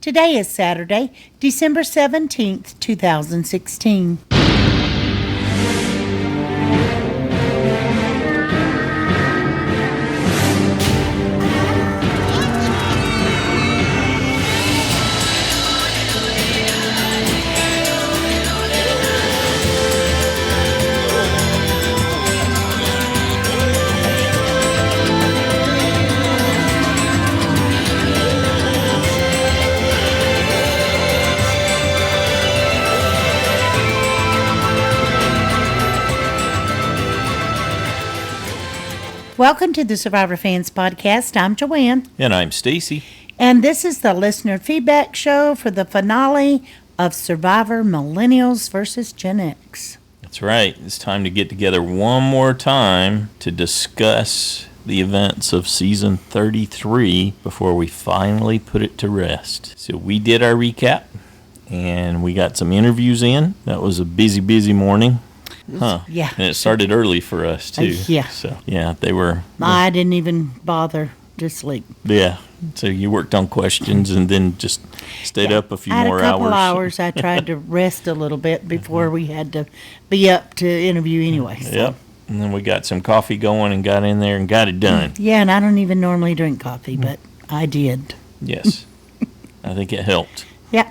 Today is Saturday, December 17th, 2016. Welcome to the Survivor Fans Podcast. I'm Joanne. And I'm Stacy. And this is the listener feedback show for the finale of Survivor Millennials versus Gen X. That's right. It's time to get together one more time to discuss the events of season 33 before we finally put it to rest. So we did our recap, and we got some interviews in. That was a busy morning. Huh. Yeah. And it started early for us, too. Yeah. So, yeah, they were... I didn't even bother to sleep. Yeah. So you worked on questions and then just stayed up a few more hours. I had a couple hours. I tried to rest a little bit before we had to be up to interview anyway. So. Yep. And then we got some coffee going and got in there and got it done. Yeah, and I don't even normally drink coffee, but I did. Yes. I think it helped. Yeah.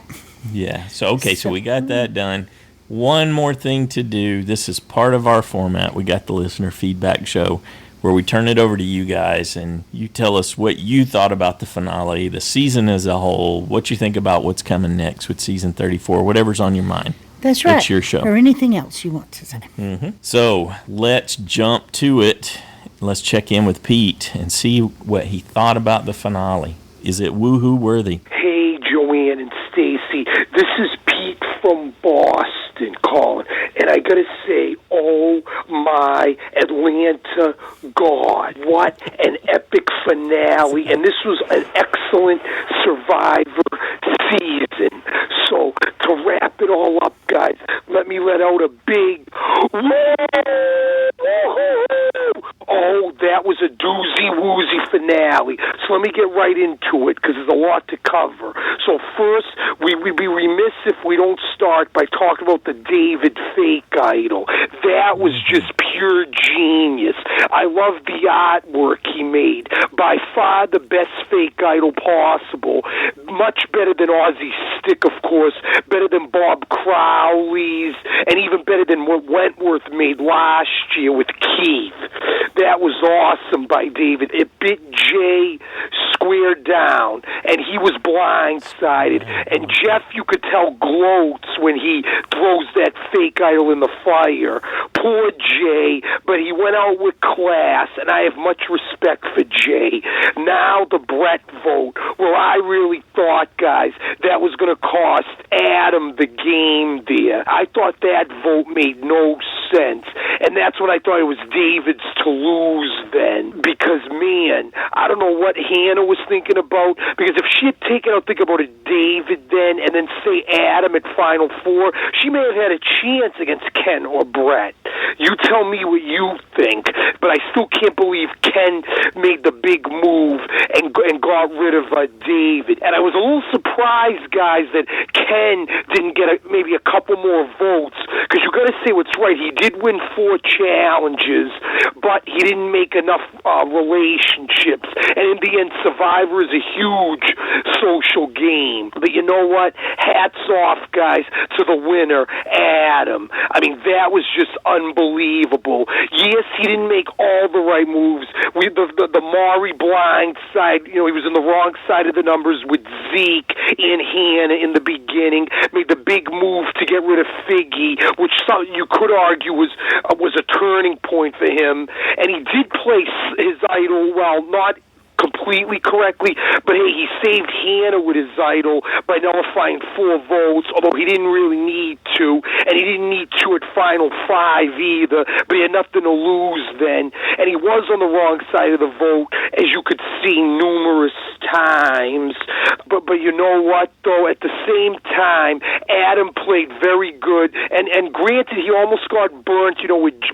Yeah. So we got that done. One more thing to do. This is part of our format. We got the listener feedback show where we turn it over to you guys and you tell us what you thought about the finale, the season as a whole, what you think about what's coming next with season 34, whatever's on your mind. That's right. It's your show. Or anything else you want to say. Mm-hmm. So let's jump to it. Let's check in with Pete and see what he thought about the finale. Is it woohoo worthy? Hey, Joanne and Stacy. This is Pete from Boston calling. And I gotta say, oh my Atlanta God, what an epic finale. And this was an excellent Survivor season. So, to wrap it all up, guys, let me let out a big whoa! Oh, that was a doozy-woozy finale. So let me get right into it, because there's a lot to cover. So first, we'd be remiss if we don't start by talking about the David fake idol. That was just pure genius. I love the artwork he made. By far the best fake idol possible. Much better than Ozzy's stick, of course. Better than Bob Crowley's. And even better than what Wentworth made last year with Keith. That was awesome by David. It bit Jay square down, and he was blindsided. And Jeff, you could tell, gloats when he throws that fake idol in the fire. Poor Jay, but he went out with class, and I have much respect for Jay. Now the Brett vote. Well, I really thought, guys, that was going to cost Adam the game there. I thought that vote made no sense, and that's when I thought it was David's to lose then, because, man, I don't know what Hannah was thinking about, because if she had taken out, think about it, David then, and then say Adam at Final Four, she may have had a chance against Ken or Brett. You tell me what you think, but I still can't believe Ken made the big move and got rid of David. And I was a little surprised, guys, that Ken didn't get maybe a couple more votes, because you got to say what's right. He did win 4 challenges, but he didn't make enough relationships. And in the end, Survivor is a huge social game. But you know what? Hats off, guys, to the winner, Adam. I mean, that was just unbelievable. Yes, he didn't make all the right moves. The Maury blind side, he was in the wrong side of the numbers with Zeke and Hannah in the beginning. Made the big move to get rid of Figgy, which you could argue was a turning point for him. And he did place his idol, well, not completely correctly, but hey, he saved Hannah with his idol by nullifying 4 votes, although he didn't really need to, and he didn't need to at Final 5 either, but he had nothing to lose then, and he was on the wrong side of the vote, as you could see numerous times, but you know what, though, at the same time, Adam played very good, and granted, he almost got burnt,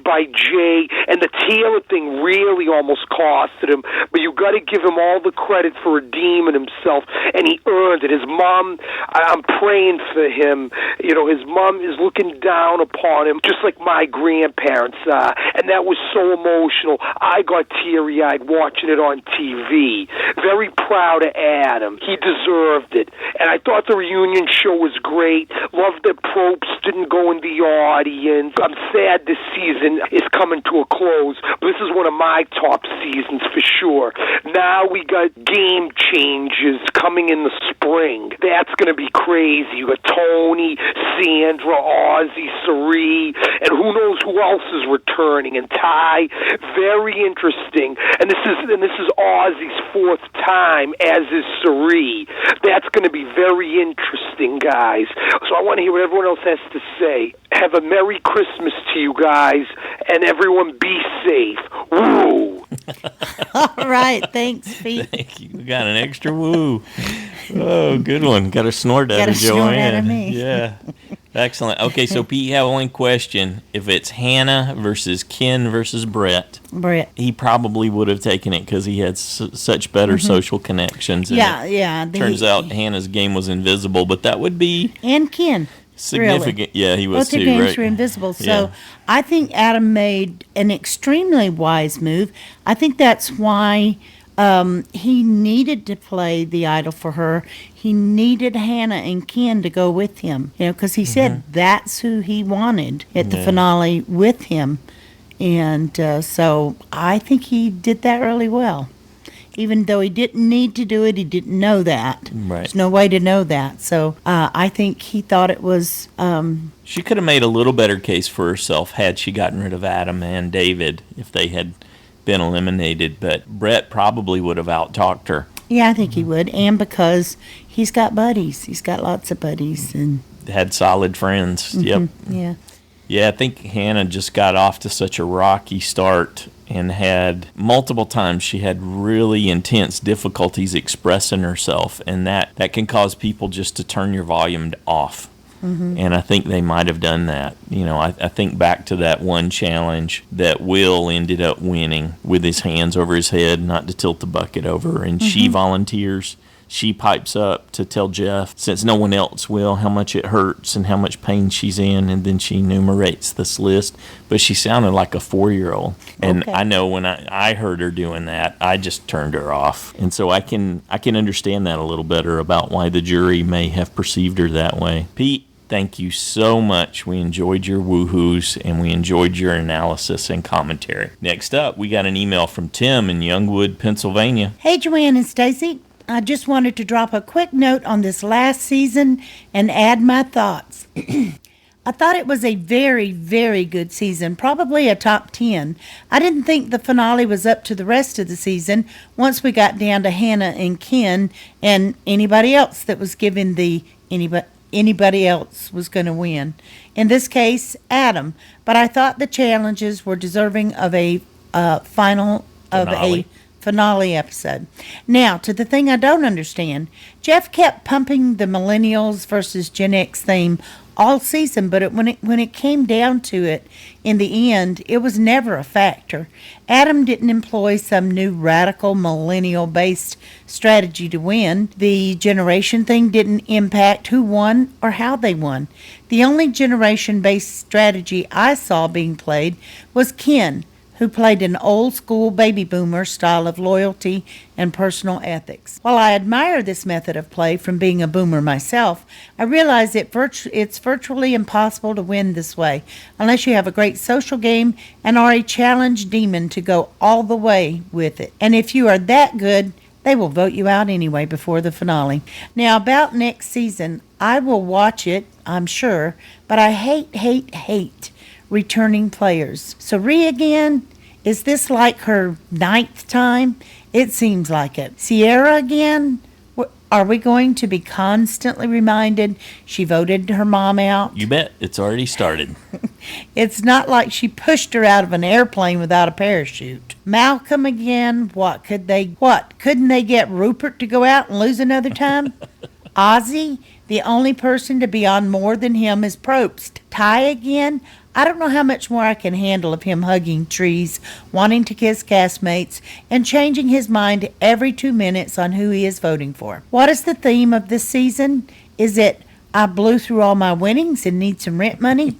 by Jay, and the Taylor thing really almost costed him, but you got to give him all the credit for redeeming himself, and he earned it. His mom, I'm praying for him. You know, his mom is looking down upon him, just like my grandparents are, and that was so emotional. I got teary-eyed watching it on TV. Very proud of Adam. He deserved it. And I thought the reunion show was great. Loved that Probst didn't go in the audience. I'm sad this season is coming to a close, but this is one of my top seasons for sure. Now we got game changes coming in the spring. That's going to be crazy. You got Tony, Sandra, Ozzy, Sari, and who knows who else is returning. And Ty, very interesting. And this is Ozzy's fourth time, as is Sari. That's going to be very interesting, guys. So I want to hear what everyone else has to say. Have a Merry Christmas to you guys, and everyone be safe. Woo! All right, thanks, Pete. Thank you. We got an extra woo. Oh, good one. Got a snort out of Joanne. Snort out of me. Yeah. Excellent. Okay, so Pete, you have one question. If it's Hannah versus Ken versus Brett, he probably would have taken it because he had such better social connections. Yeah. Turns out Hannah's game was invisible, but that would be and Ken. significant. Really. Yeah, he was Both too, their games right? were invisible. So Yeah. I think Adam made an extremely wise move. I think that's why he needed to play the idol for her. He needed Hannah and Ken to go with him, because he said that's who he wanted at the finale with him. And so I think he did that really well. Even though he didn't need to do it, he didn't know that. Right. There's no way to know that. So I think he thought it was... She could have made a little better case for herself had she gotten rid of Adam and David if they had been eliminated, but Brett probably would have out-talked her. Yeah, I think he would, and because he's got buddies. He's got lots of buddies. And Had solid friends. Yep. yeah. Yeah, I think Hannah just got off to such a rocky start and had multiple times she had really intense difficulties expressing herself, and that can cause people just to turn your volume off. And I think they might have done that. I think back to that one challenge that Will ended up winning with his hands over his head, not to tilt the bucket over, and she volunteers. She pipes up to tell Jeff, since no one else will, how much it hurts and how much pain she's in, and then she enumerates this list. But she sounded like a 4-year-old. And Okay. I know when I heard her doing that, I just turned her off. And so I can understand that a little better about why the jury may have perceived her that way. Pete, thank you so much. We enjoyed your woohoos, and we enjoyed your analysis and commentary. Next up, we got an email from Tim in Youngwood, Pennsylvania. Hey, Joanne and Stacy. I just wanted to drop a quick note on this last season and add my thoughts. I thought it was a very, very good season, probably a top 10. I didn't think the finale was up to the rest of the season once we got down to Hannah and Ken and anybody else that was given anybody else was going to win. In this case, Adam. But I thought the challenges were deserving of a finale episode. Now, to the thing I don't understand. Jeff kept pumping the Millennials versus Gen X theme all season, but when it came down to it, in the end, it was never a factor. Adam didn't employ some new radical millennial-based strategy to win. The generation thing didn't impact who won or how they won. The only generation-based strategy I saw being played was Ken, who played an old-school baby boomer style of loyalty and personal ethics. While I admire this method of play from being a boomer myself, I realize it's virtually impossible to win this way unless you have a great social game and are a challenge demon to go all the way with it. And if you are that good, they will vote you out anyway before the finale. Now, about next season, I will watch it, I'm sure, but I hate returning players. Sari again? Is this like her 9th time? It seems like it. Sierra again? Are we going to be constantly reminded she voted her mom out? You bet. It's already started. It's not like she pushed her out of an airplane without a parachute. Malcolm again? Couldn't they get Rupert to go out and lose another time? Ozzy? The only person to be on more than him is Probst. Ty again? I don't know how much more I can handle of him hugging trees, wanting to kiss castmates, and changing his mind every 2 minutes on who he is voting for. What is the theme of this season? Is it, I blew through all my winnings and need some rent money?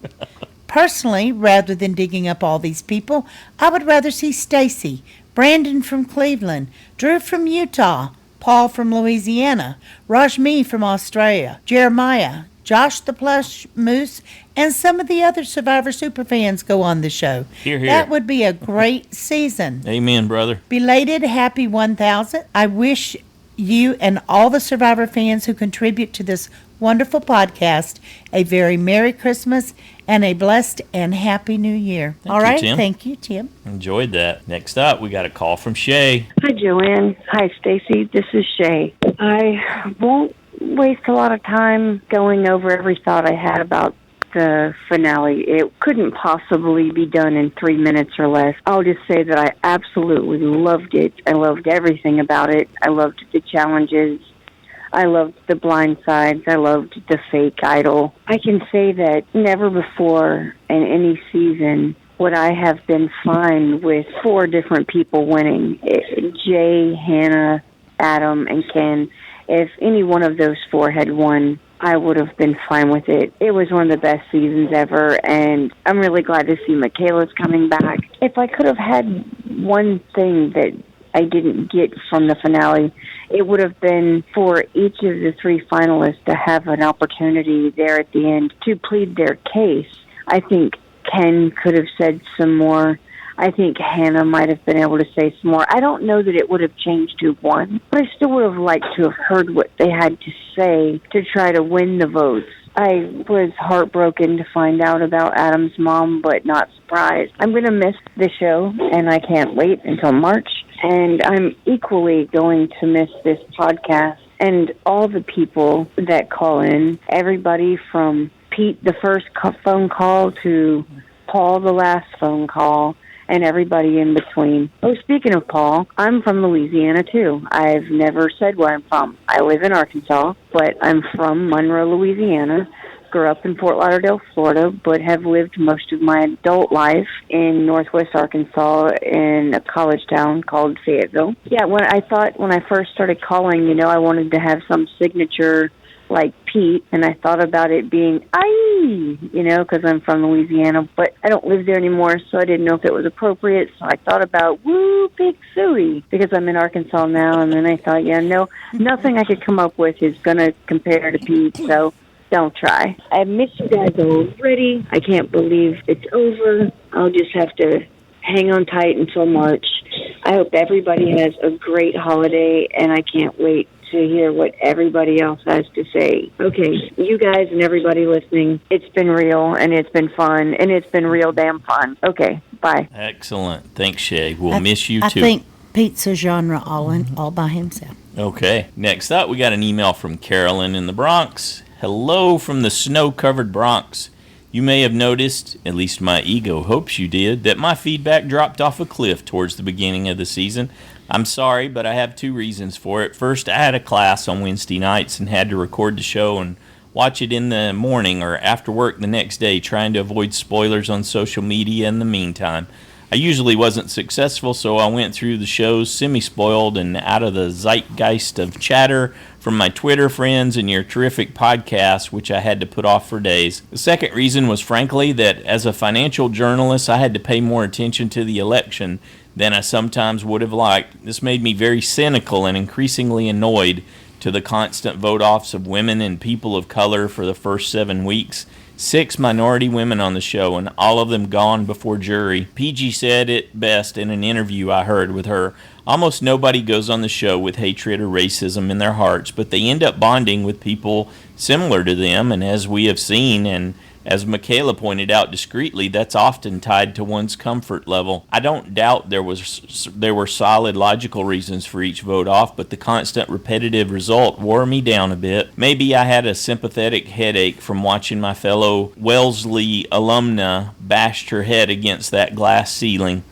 Personally, rather than digging up all these people, I would rather see Stacy, Brandon from Cleveland, Drew from Utah, Paul from Louisiana, Rajmi from Australia, Jeremiah, Josh the Plush Moose, and some of the other Survivor superfans go on the show. Hear, hear. That would be a great season. Amen, brother. Belated happy 1000. I wish you and all the Survivor fans who contribute to this wonderful podcast a very Merry Christmas and a blessed and Happy New Year. Thank all you, right? Tim. Thank you, Tim. Enjoyed that. Next up, we got a call from Shea. Hi, Joanne. Hi, Stacy. This is Shea. I won't waste a lot of time going over every thought I had about the finale. It couldn't possibly be done in 3 minutes or less. I'll just say that I absolutely loved it. I loved everything about it. I loved the challenges. I loved the blind sides. I loved the fake idol. I can say that never before in any season would I have been fine with 4 different people winning. Jay, Hannah, Adam, and Ken. If any one of those 4 had won, I would have been fine with it. It was one of the best seasons ever, and I'm really glad to see Michaela's coming back. If I could have had one thing that I didn't get from the finale, it would have been for each of the 3 finalists to have an opportunity there at the end to plead their case. I think Ken could have said some more. I think Hannah might have been able to say some more. I don't know that it would have changed who won, but I still would have liked to have heard what they had to say to try to win the votes. I was heartbroken to find out about Adam's mom, but not surprised. I'm going to miss the show, and I can't wait until March. And I'm equally going to miss this podcast and all the people that call in, everybody from Pete, the first phone call, to Paul, the last phone call, and everybody in between. Oh, speaking of Paul, I'm from Louisiana, too. I've never said where I'm from. I live in Arkansas, but I'm from Monroe, Louisiana. Grew up in Fort Lauderdale, Florida, but have lived most of my adult life in northwest Arkansas in a college town called Fayetteville. Yeah, when I first started calling, I wanted to have some signature like Pete, and I thought about it being aye, because I'm from Louisiana, but I don't live there anymore, so I didn't know if it was appropriate, so I thought about woo, big suey, because I'm in Arkansas now, and then I thought, no, nothing I could come up with is going to compare to Pete, so don't try. I miss you guys already. I can't believe it's over. I'll just have to hang on tight until March. I hope everybody has a great holiday, and I can't wait to hear what everybody else has to say. Okay, you guys and everybody listening, it's been real, and it's been fun, and it's been real damn fun. Okay, bye. Excellent. Thanks, Shay. We'll miss you, too. I think Pete's a genre all by himself. Okay. Next up, we got an email from Carolyn in the Bronx. Hello from the snow-covered Bronx. You may have noticed, at least my ego hopes you did, that my feedback dropped off a cliff towards the beginning of the season. I'm sorry, but I have 2 reasons for it. First, I had a class on Wednesday nights and had to record the show and watch it in the morning or after work the next day, trying to avoid spoilers on social media in the meantime. I usually wasn't successful, so I went through the shows semi-spoiled and out of the zeitgeist of chatter from my Twitter friends and your terrific podcast, which I had to put off for days. The second reason was, frankly, that as a financial journalist, I had to pay more attention to the election than I sometimes would have liked. This made me very cynical and increasingly annoyed to the constant vote-offs of women and people of color for the first 7 weeks. 6 minority women on the show, and all of them gone before jury. PG said it best in an interview I heard with her. Almost nobody goes on the show with hatred or racism in their hearts, but they end up bonding with people similar to them, and as we have seen, and as Michaela pointed out discreetly, that's often tied to one's comfort level. I don't doubt there were solid logical reasons for each vote off, but the constant repetitive result wore me down a bit. Maybe I had a sympathetic headache from watching my fellow Wellesley alumna bash her head against that glass ceiling.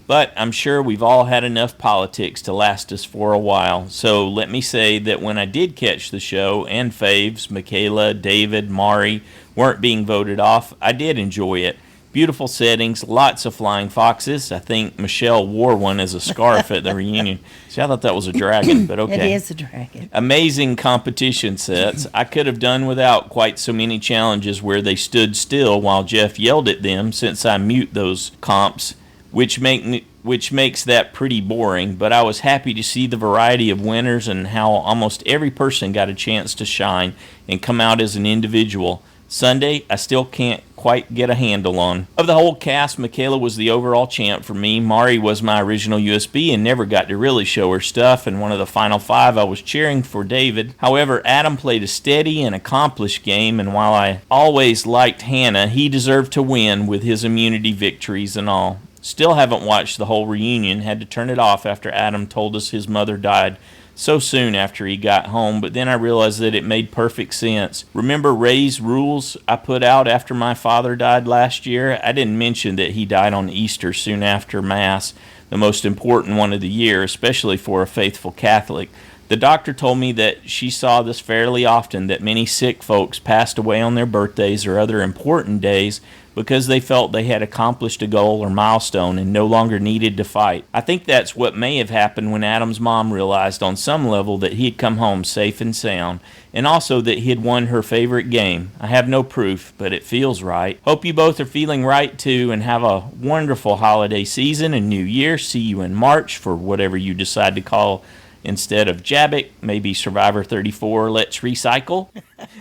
But I'm sure we've all had enough politics to last us for a while. So let me say that when I did catch the show, and faves, Michaela, David, Mari, weren't being voted off, I did enjoy it. Beautiful settings, lots of flying foxes. I think Michelle wore one as a scarf at the reunion. See, I thought that was a dragon, but okay. It is a dragon. Amazing competition sets. I could have done without quite so many challenges where they stood still while Jeff yelled at them, since I mute those comps, which makes that pretty boring. But I was happy to see the variety of winners and how almost every person got a chance to shine and come out as an individual. Sunday, I still can't quite get a handle on. Of the whole cast, Michaela was the overall champ for me. Mari was my original USB and never got to really show her stuff. In one of the final 5, I was cheering for David. However, Adam played a steady and accomplished game, and while I always liked Hannah, he deserved to win with his immunity victories and all. Still haven't watched the whole reunion. Had to turn it off after Adam told us his mother died so soon after he got home, but then I realized that it made perfect sense. Remember Ray's rules I put out after my father died last year? I didn't mention that he died on Easter soon after Mass, the most important one of the year, especially for a faithful Catholic. The doctor told me that she saw this fairly often, that many sick folks passed away on their birthdays or other important days because they felt they had accomplished a goal or milestone and no longer needed to fight. I think that's what may have happened when Adam's mom realized on some level that he had come home safe and sound, and also that he had won her favorite game. I have no proof, but it feels right. Hope you both are feeling right too, and have a wonderful holiday season and New Year. See you in March for whatever you decide to call instead of Jabbick, maybe Survivor 34, Let's Recycle.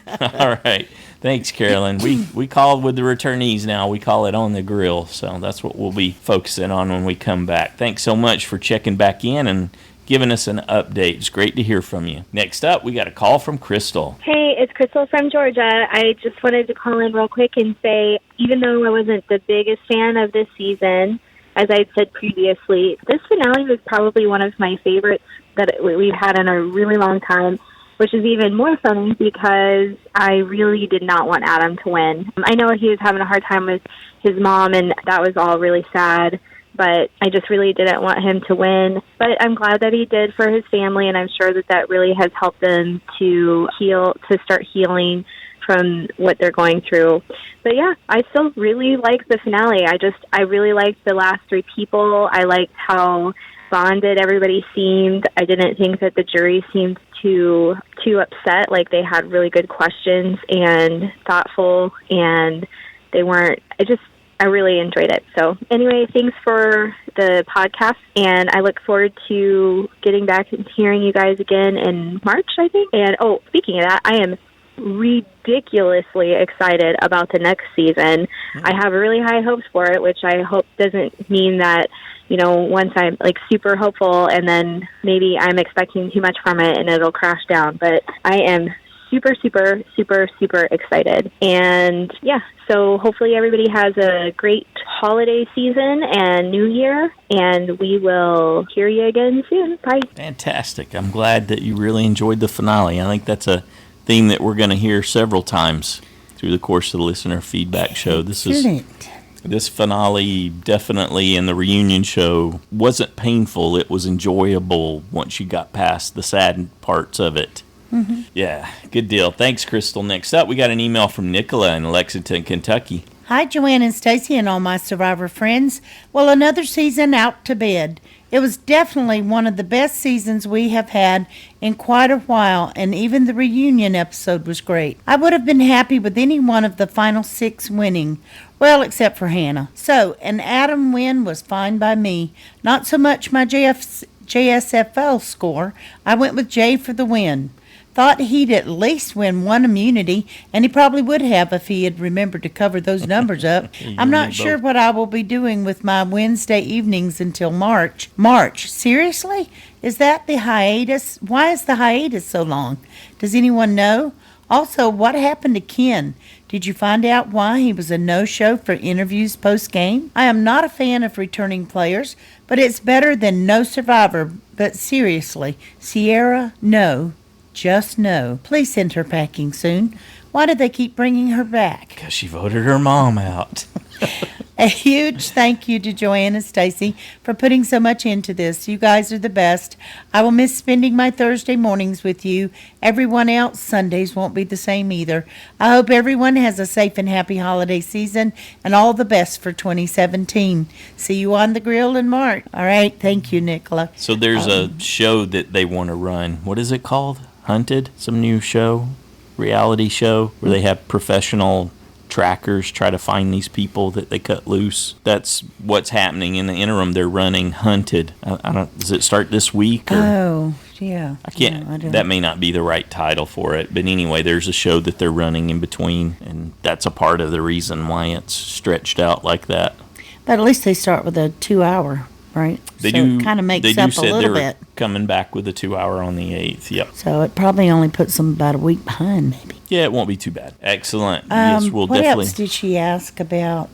All right. Thanks, Carolyn. We call with the returnees now. We call it On the Grill. So that's what we'll be focusing on when we come back. Thanks so much for checking back in and giving us an update. It's great to hear from you. Next up, we got a call from Crystal. Hey, it's Crystal from Georgia. I just wanted to call in real quick and say, even though I wasn't the biggest fan of this season, as I said previously, this finale was probably one of my favorites that we've had in a really long time, which is even more funny because I really did not want Adam to win. I know he was having a hard time with his mom, and that was all really sad, but I just really didn't want him to win. But I'm glad that he did for his family, and I'm sure that that really has helped them to heal, to start healing from what they're going through. But yeah, I still really like the finale. I really liked the last 3 people. I liked how bonded everybody seemed. I didn't think that the jury seemed too upset. Like, they had really good questions and thoughtful, and they weren't. I really enjoyed it. So anyway, thanks for the podcast, and I look forward to getting back and hearing you guys again in March, I think. And speaking of that, I am ridiculously excited about the next season. I have really high hopes for it, which I hope doesn't mean that, once I'm like super hopeful and then maybe I'm expecting too much from it and it'll crash down. But I am super, super, super, super excited. And yeah, so hopefully everybody has a great holiday season and New Year, and we will hear you again soon. Bye. Fantastic. I'm glad that you really enjoyed the finale. I think that's a theme that we're going to hear several times through the course of the listener feedback show. This finale definitely, in the reunion show, wasn't painful. It was enjoyable once you got past the sad parts of it. Mm-hmm. Yeah, good deal. Thanks, Crystal. Next up, we got an email from Nicola in Lexington, Kentucky. Hi, Joanne and Stacy and all my Survivor friends. Well, another season out to bed. It was definitely one of the best seasons we have had in quite a while, and even the reunion episode was great. I would have been happy with any one of the final 6 winning, well, except for Hannah. So, an Adam win was fine by me. Not so much my JSFL score. I went with Jay for the win. Thought he'd at least win 1 immunity, and he probably would have if he had remembered to cover those numbers up. I'm not sure what I will be doing with my Wednesday evenings until March. March? Seriously? Is that the hiatus? Why is the hiatus so long? Does anyone know? Also, what happened to Ken? Did you find out why he was a no-show for interviews post-game? I am not a fan of returning players, but it's better than no Survivor. But seriously, Sierra, no. Just no. Please send her packing soon. Why do they keep bringing her back? Because she voted her mom out. A huge thank you to Joanne and Stacy for putting so much into this. You guys are the best. I will miss spending my Thursday mornings with you. Everyone else, Sundays won't be the same either. I hope everyone has a safe and happy holiday season and all the best for 2017. See you on the grill in March. All right. Thank you, Nicola. So there's a show that they want to run. What is it called? Hunted? Some new show? Reality show where they have professional trackers try to find these people that they cut loose. That's what's happening in the interim. They're running Hunted. I don't. Does it start this week? Or? Oh, yeah. I can't. No, I don't. That may not be the right title for it. But anyway, there's a show that they're running in between, and that's a part of the reason why it's stretched out like that. But at least they start with a 2-hour, right? They so do. It kind of makes they do up a said they little were bit. coming back with a 2-hour on the 8th. Yep. So it probably only puts them about a week behind, maybe. Yeah, it won't be too bad. Excellent. Yes, we'll what definitely. else did she ask about?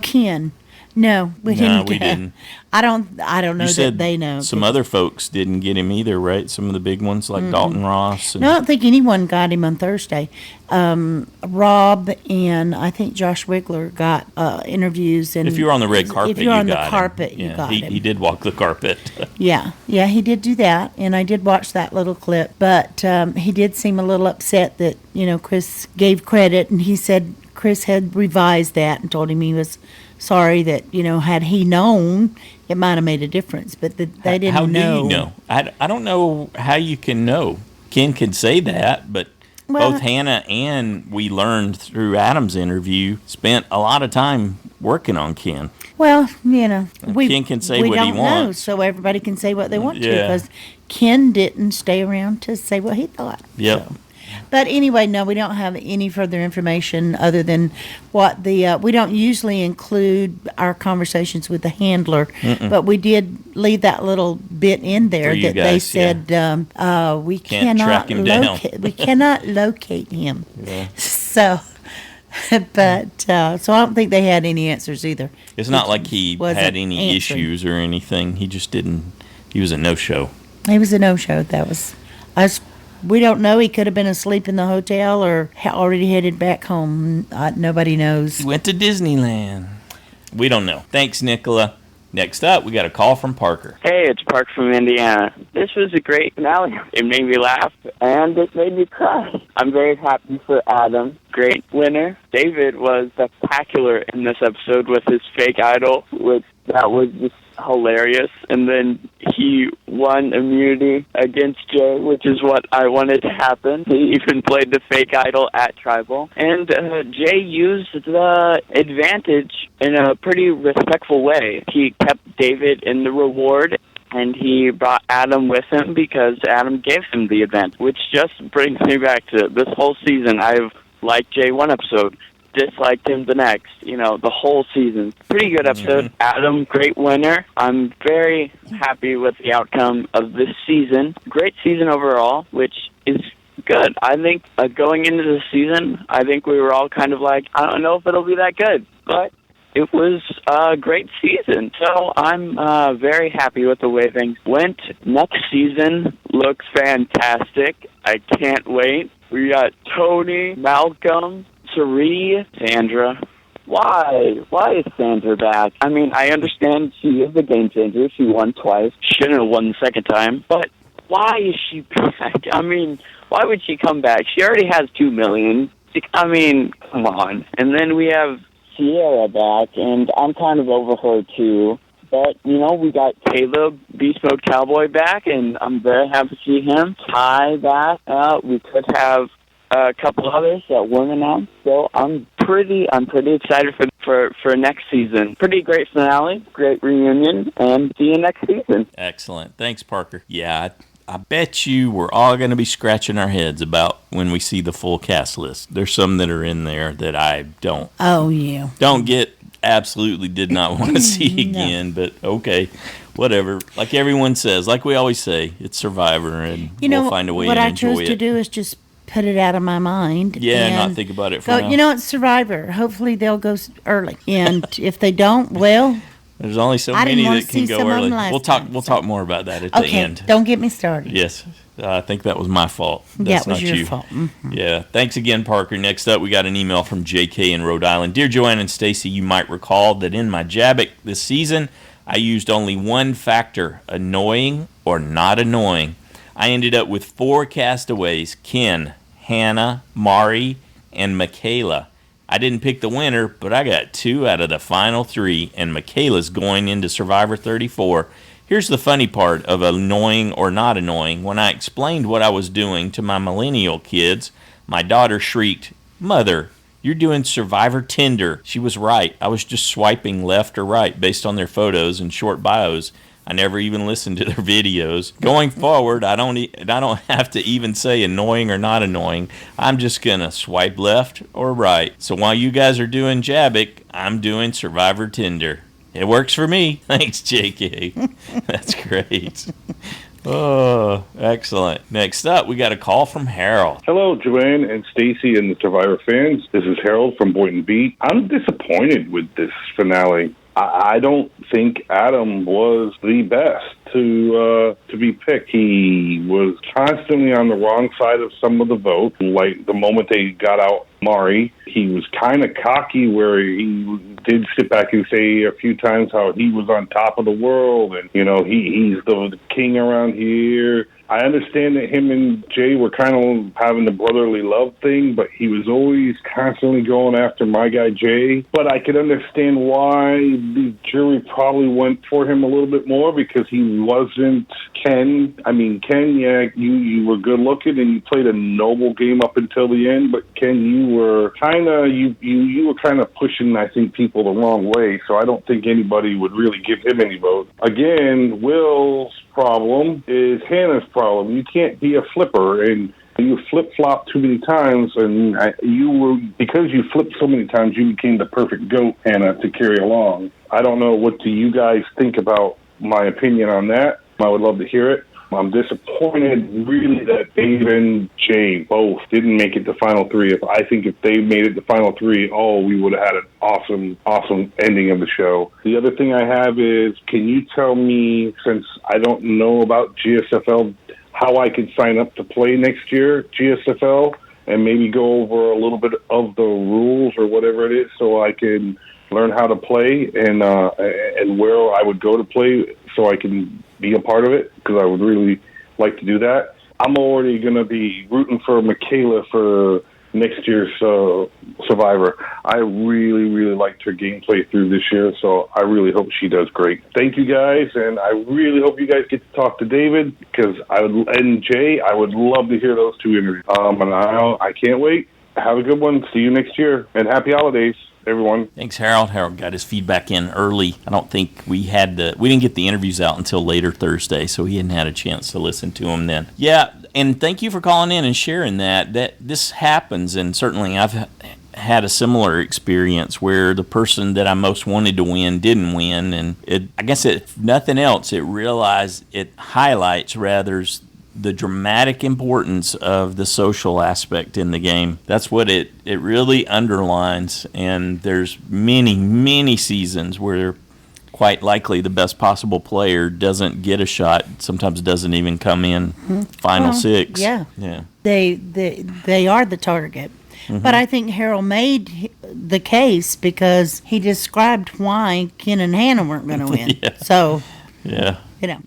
Ken. No, we No, didn't. we didn't. I don't know You that said they know. some other folks didn't get him either, right? Some of the big ones like Dalton Ross. And No, I don't think anyone got him on Thursday. Rob and I think Josh Wigler got interviews. And if you're on the red carpet, if you're on you the got carpet, him. you Yeah, got him. He did walk the carpet. Yeah, he did do that, and I did watch that little clip. But he did seem a little upset that Chris gave credit, and he said Chris had revised that and told him he was sorry that had he known, it might have made a difference, but they didn't How know. do you know? I don't know how you can know. Ken can say that, but Well- both Hannah and we learned through Adam's interview spent a lot of time working on Ken. Well, Ken can say we what he don't know, wants. so everybody can say what they want to, Yeah. because Ken didn't stay around to say what he thought. Yep. So. But anyway, no, we don't have any further information other than what we don't usually include our conversations with the handler, but we did leave that little bit in there For you that they guys, said we Can't track him down. we cannot locate him. Yeah. So, but so I don't think they had any answers either. It's not like he Wasn't had any answering. issues or anything. He just didn't. He was a no-show. He was a no-show. That was us. We don't know. He could have been asleep in the hotel or already headed back home. Nobody knows. He went to Disneyland. We don't know. Thanks, Nicola. Next up, we got a call from Parker. Hey, it's Park from Indiana. This was a great finale. It made me laugh, and it made me cry. I'm very happy for Adam. Great winner. David was spectacular in this episode with his fake idol, which that was just hilarious. And then he won immunity against Jay, which is what I wanted to happen. He even played the fake idol at Tribal. And Jay used the advantage in a pretty respectful way. He kept David in the reward, and he brought Adam with him because Adam gave him the advantage, which just brings me back to this whole season. I've liked Jay one episode, disliked him the next, the whole season. Pretty good episode. Adam, great winner. I'm very happy with the outcome of this season. Great season overall, which is good. I think going into the season, I think we were all kind of like, I don't know if it'll be that good, but it was a great season. So I'm very happy with the way things went. Next season looks fantastic. I can't wait. We got Tony, Malcolm, Sari, Sandra. Why? Why is Sandra back? I mean, I understand she is a game changer. She won twice. Shouldn't have won the second time. But why is she back? I mean, why would she come back? She already has $2 million. I mean, come on. And then we have Sierra back, and I'm kind of over her too. But, we got Caleb, Beast Mode Cowboy back, and I'm very happy to see him. Ty back. We could have a couple others that weren't announced. So I'm pretty excited for next season. Pretty great finale, great reunion, and see you next season. Excellent. Thanks, Parker. Yeah, I bet you we're all going to be scratching our heads about when we see the full cast list. There's some that are in there that I don't. Oh, yeah. Absolutely did not want to see again, but okay, whatever. Like everyone says, like we always say, it's Survivor, and we'll find a way to enjoy it. What I chose to do is just put it out of my mind. Yeah, and not think about it for now. It's Survivor. Hopefully they'll go early. And if they don't, well, there's only so I didn't many want that to can see go some of early. them last We'll time, talk more about that at the okay, end. don't get me started. Yes. I think that was my fault. Yeah, That's it was not your you. fault. Mm-hmm. Yeah. Thanks again, Parker. Next up, we got an email from JK in Rhode Island. Dear Joanne and Stacy, you might recall that in my Jabbick this season, I used only one factor, annoying or not annoying. I ended up with 4 castaways, Ken, Hannah, Mari, and Michaela. I didn't pick the winner, but I got 2 out of the final 3, and Michaela's going into Survivor 34. Here's the funny part of annoying or not annoying. When I explained what I was doing to my millennial kids, my daughter shrieked, "Mother, you're doing Survivor Tinder." She was right. I was just swiping left or right based on their photos and short bios. I never even listened to their videos. Going forward, I don't have to even say annoying or not annoying. I'm just going to swipe left or right. So while you guys are doing Jabbick, I'm doing Survivor Tinder. It works for me. Thanks, JK. That's great. Oh, excellent. Next up, we got a call from Harold. Hello, Joanne and Stacy and the Survivor fans. This is Harold from Boynton Beach. I'm disappointed with this finale. I don't think Adam was the best to be picked. He was constantly on the wrong side of some of the vote. Like the moment they got out Mari, he was kind of cocky where he did sit back and say a few times how he was on top of the world and, you know, he's the king around here. I understand that him and Jay were kind of having the brotherly love thing, but he was always constantly going after my guy Jay. But I could understand why the jury probably went for him a little bit more because he wasn't Ken. I mean, Ken, yeah, you were good looking and you played a noble game up until the end, but Ken, you were kind of you were kind of pushing, I think, people the wrong way. So I don't think anybody would really give him any vote. Again, Will's problem is Hannah's problem. You can't be a flipper, and you flip-flop too many times, and because you flipped so many times, you became the perfect goat, Hannah, to carry along. I don't know, what do you guys think about my opinion on that? I would love to hear it. I'm disappointed, really, that Dave and Jay both didn't make it to Final 3. I think if they made it to Final 3, we would have had an awesome ending of the show. The other thing I have is, can you tell me, since I don't know about GSFL, how I can sign up to play next year, GSFL, and maybe go over a little bit of the rules or whatever it is so I can learn how to play and where I would go to play so I can be a part of it, because I would really like to do that. I'm already going to be rooting for Michaela for next year's Survivor. I really liked her gameplay through this year, so I really hope she does great. Thank you guys, and I really hope you guys get to talk to David, because and Jay, I would love to hear those 2 interviews. And I can't wait. Have a good one. See you next year, and happy holidays, everyone. Thanks, Harold. Harold got his feedback in early. I don't think we didn't get the interviews out until later Thursday, so he hadn't had a chance to listen to them then. Yeah, and thank you for calling in and sharing that this happens, and certainly I've had a similar experience where the person that I most wanted to win didn't win, and I guess if nothing else, it highlights rather the dramatic importance of the social aspect in the game. That's what it really underlines, and there's many seasons where quite likely the best possible player doesn't get a shot, sometimes doesn't even come in final 6. Yeah. They are the target. Mm-hmm. But I think Harold made the case because he described why Ken and Hannah weren't going to win. Yeah. So, yeah.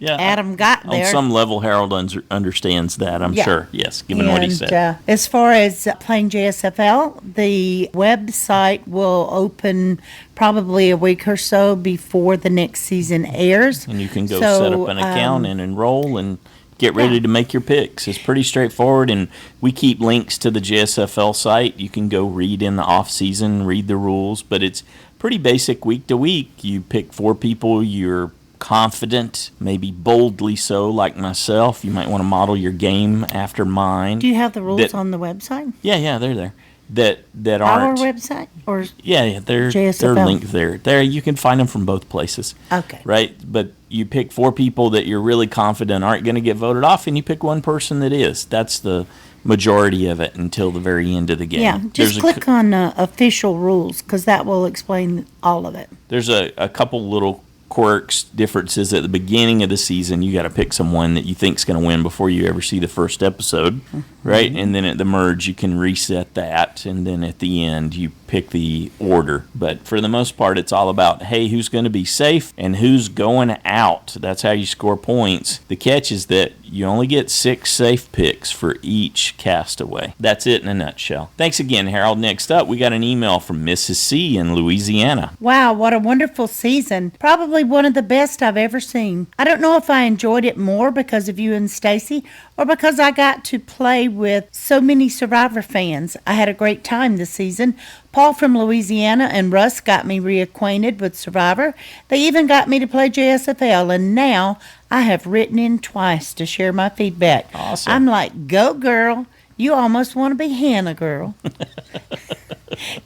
Adam got there. On some level, Harold understands that, I'm sure. Yes, given what he said. As far as playing JSFL, the website will open probably a week or so before the next season airs. And you can go set up an account and enroll and get ready to make your picks. It's pretty straightforward, and we keep links to the JSFL site. You can go read in the off-season, read the rules, but it's pretty basic week to week. You pick 4 people you're confident, maybe boldly so, like myself. You might want to model your game after mine. Do you have the rules on the website? Yeah, they're there. That Our aren't website or they're linked there. There you can find them from both places. Okay. Right, but you pick 4 people that you're really confident aren't going to get voted off, and you pick 1 person that is. That's the majority of it until the very end of the game. Yeah, just click on official rules because that will explain all of it. There's a couple little quirks, differences at the beginning of the season. You got to pick someone that you think's going to win before you ever see the first episode, right? And then at the merge, you can reset that, and then at the end, you pick the order. But for the most part, it's all about, hey, who's going to be safe and who's going out. That's how you score points. The catch is that you only get 6 safe picks for each castaway. That's it in a nutshell. Thanks again, Harold. Next up, we got an email from Mrs. C in Louisiana. Wow, what a wonderful season. Probably one of the best I've ever seen. I don't know if I enjoyed it more because of you and Stacy or because I got to play with so many Survivor fans. I had a great time this season. Paul from Louisiana and Russ got me reacquainted with Survivor. They even got me to play JSFL, and now I have written in twice to share my feedback. Awesome. I'm like, go girl. You almost want to be Hannah, girl.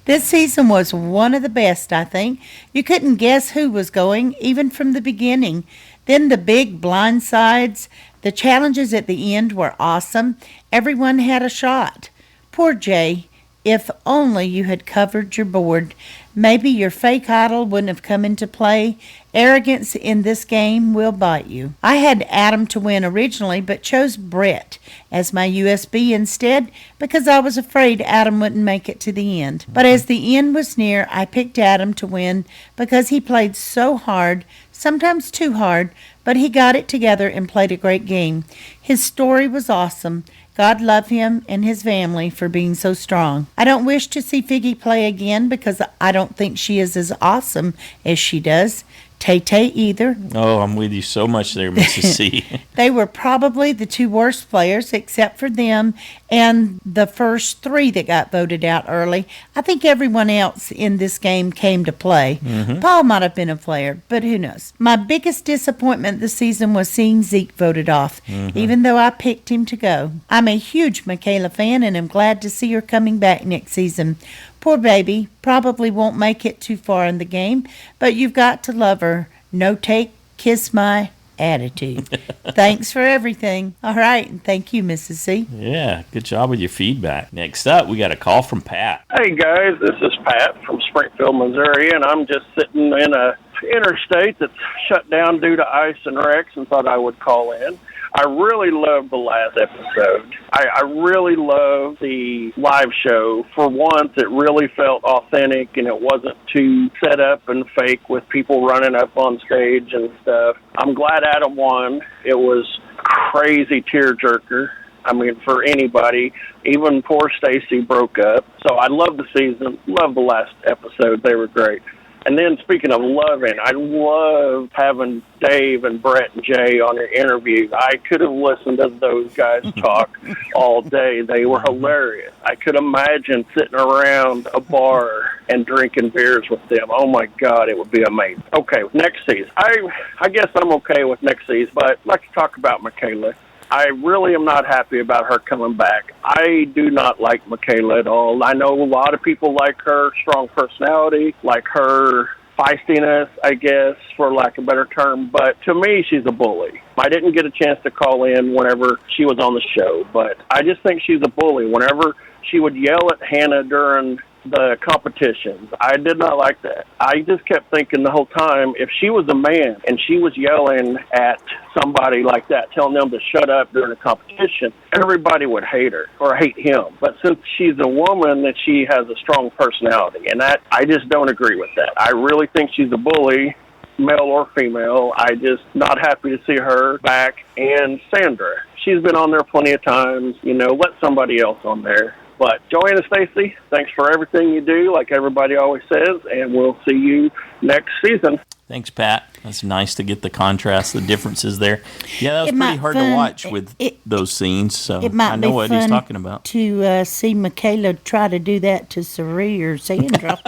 This season was one of the best, I think. You couldn't guess who was going, even from the beginning. Then the big blindsides. The challenges at the end were awesome. Everyone had a shot. Poor Jay. If only you had covered your board. Maybe your fake idol wouldn't have come into play. Arrogance in this game will bite you. I had Adam to win originally, but chose Brett as my USB instead because I was afraid Adam wouldn't make it to the end. But as the end was near, I picked Adam to win because he played so hard, sometimes too hard, but he got it together and played a great game. His story was awesome. God love him and his family for being so strong. I don't wish to see Figgy play again because I don't think she is as awesome as she does. Tay-Tay either. Oh, I'm with you so much there, Mrs. C. They were probably the 2 worst players except for them and the first 3 that got voted out early. I think everyone else in this game came to play. Paul might have been a player, but who knows. My biggest disappointment this season was seeing Zeke voted off, even though I picked him to go. I'm a huge Michaela fan and am glad to see her coming back next season. Poor baby, probably won't make it too far in the game, but you've got to love her. No take, kiss my attitude. Thanks for everything. All right, and thank you, Mrs. C. Yeah, good job with your feedback. Next up, we got a call from Pat. Hey guys, this is Pat from Springfield, Missouri, and I'm just sitting in a interstate that's shut down due to ice and wrecks and thought I would call in. I really loved the last episode. I really loved the live show. For once, it really felt authentic, and it wasn't too set up and fake with people running up on stage and stuff. I'm glad Adam won. It was crazy tearjerker. I mean, for anybody, even poor Stacy broke up. So I love the season, love the last episode. They were great. And then speaking of loving, I love having Dave and Brett and Jay on your interviews. I could have listened to those guys talk all day. They were hilarious. I could imagine sitting around a bar and drinking beers with them. Oh, my God, it would be amazing. Okay, next season. I guess I'm okay with next season, but I'd like to talk about Michaela. I really am not happy about her coming back. I do not like Michaela at all. I know a lot of people like her strong personality, like her feistiness, I guess, for lack of a better term. But to me, she's a bully. I didn't get a chance to call in whenever she was on the show, but I just think she's a bully. Whenever she would yell at Hannah during the competitions, I did not like that. I just kept thinking the whole time, if she was a man and she was yelling at somebody like that, telling them to shut up during a competition, everybody would hate her or hate him. But since she's a woman, that she has a strong personality, and that I just don't agree with that. I really think she's a bully, male or female. I just not happy to see her back. And Sandra, she's been on there plenty of times. You know, let somebody else on there. But Joanna, Stacy, thanks for everything you do, like everybody always says, and we'll see you next season. Thanks, Pat. That's nice to get the contrast, the differences there. Yeah, that was pretty hard to watch with those scenes, so I know what he's talking about. To see Michaela try to do that to Sari or Sandra.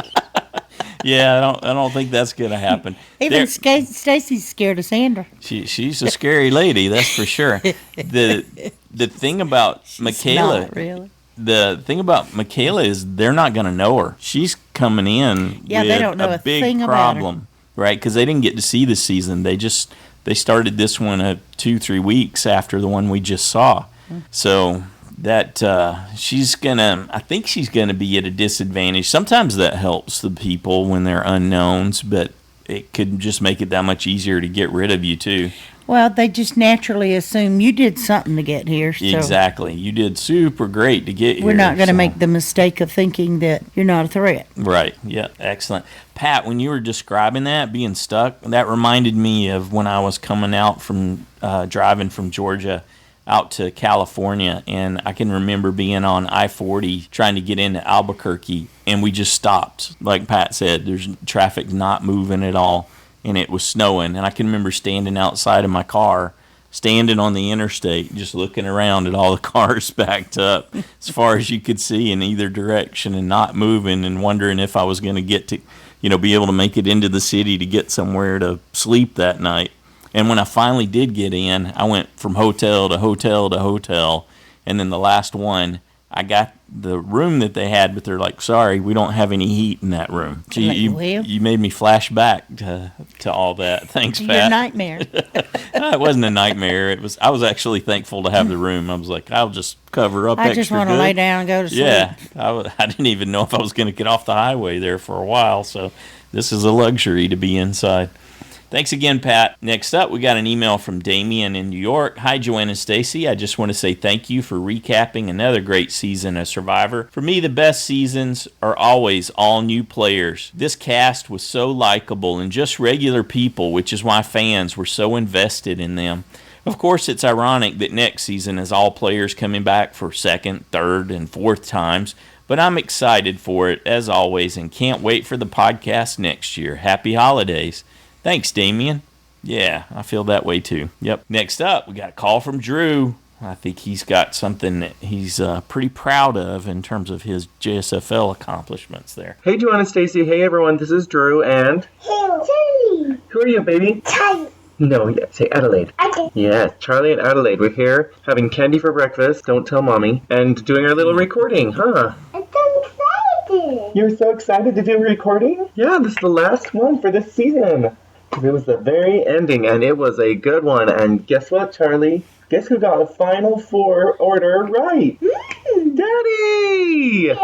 Yeah, I don't think that's going to happen. Even Stacy's scared of Sandra. She's a scary lady, that's for sure. The thing about Michaela... Not really. The thing about Michaela is they're not going to know her. She's coming in with they don't know a big thing problem, right? Because they didn't get to see the season. They started this one 2-3 weeks after the one we just saw. So that I think she's gonna be at a disadvantage. Sometimes that helps the people when they're unknowns, but it could just make it that much easier to get rid of you, too. Well, they just naturally assume you did something to get here. So Exactly. You did super great to get here. we're not going to so- make the mistake of thinking that you're not a threat. Right. Yeah. Excellent. Pat, when you were describing that, being stuck, that reminded me of when I was coming out from driving from Georgia out to California, and I can remember being on I-40 trying to get into Albuquerque, and we just stopped. Like Pat said, there's traffic not moving at all, and it was snowing, and I can remember standing outside of my car, standing on the interstate, just looking around at all the cars backed up as far as you could see in either direction and not moving, and wondering if I was going to get to, be able to make it into the city to get somewhere to sleep that night. And when I finally did get in, I went from hotel to hotel to hotel, and then the last one, I got the room that they had, but they're like, sorry, we don't have any heat in that room. So you made me flash back to all that. Thanks, Pat. Your nightmare. It wasn't a nightmare. I was actually thankful to have the room. I was like, I'll just cover up I just want to lay down and go to sleep. Yeah, I didn't even know if I was going to get off the highway there for a while, so this is a luxury to be inside. Thanks again, Pat. Next up, we got an email from Damian in New York. Hi, Joanne and Stacy. I just want to say thank you for recapping another great season of Survivor. For me, the best seasons are always all new players. This cast was so likable and just regular people, which is why fans were so invested in them. Of course, it's ironic that next season is all players coming back for second, third, and fourth times, but I'm excited for it, as always, and can't wait for the podcast next year. Happy holidays. Thanks, Damian. Yeah, I feel that way too. Yep. Next up, we got a call from Drew. I think he's got something that he's pretty proud of in terms of his JSFL accomplishments there. Hey, Joanne and Stacy. Hey, everyone. This is Drew and... Hey, Charlie. Who are you, baby? Charlie. No, yeah, say Adelaide. Okay. Yeah, Charlie and Adelaide. We're here having candy for breakfast, don't tell Mommy, and doing our little recording, huh? I'm so excited. You're so excited to do a recording? Yeah, this is the last one for this season. It was the very ending, and it was a good one. And guess what, Charlie? Guess who got a Final Four order right? Daddy!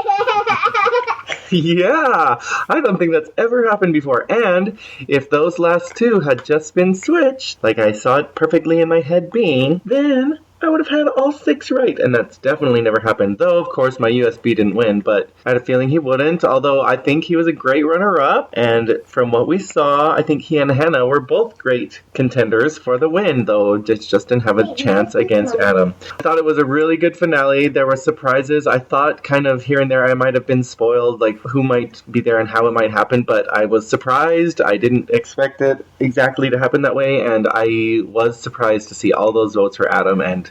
Yeah, I don't think that's ever happened before. And if those last two had just been switched, like I saw it perfectly in my head being, then I would have had all 6 right, and that's definitely never happened. Though, of course, my USB didn't win, but I had a feeling he wouldn't, although I think he was a great runner-up, and from what we saw, I think he and Hannah were both great contenders for the win, though just didn't have a chance against Adam. I thought it was a really good finale. There were surprises. I thought kind of here and there I might have been spoiled, like who might be there and how it might happen, but I was surprised. I didn't expect it exactly to happen that way, and I was surprised to see all those votes for Adam, and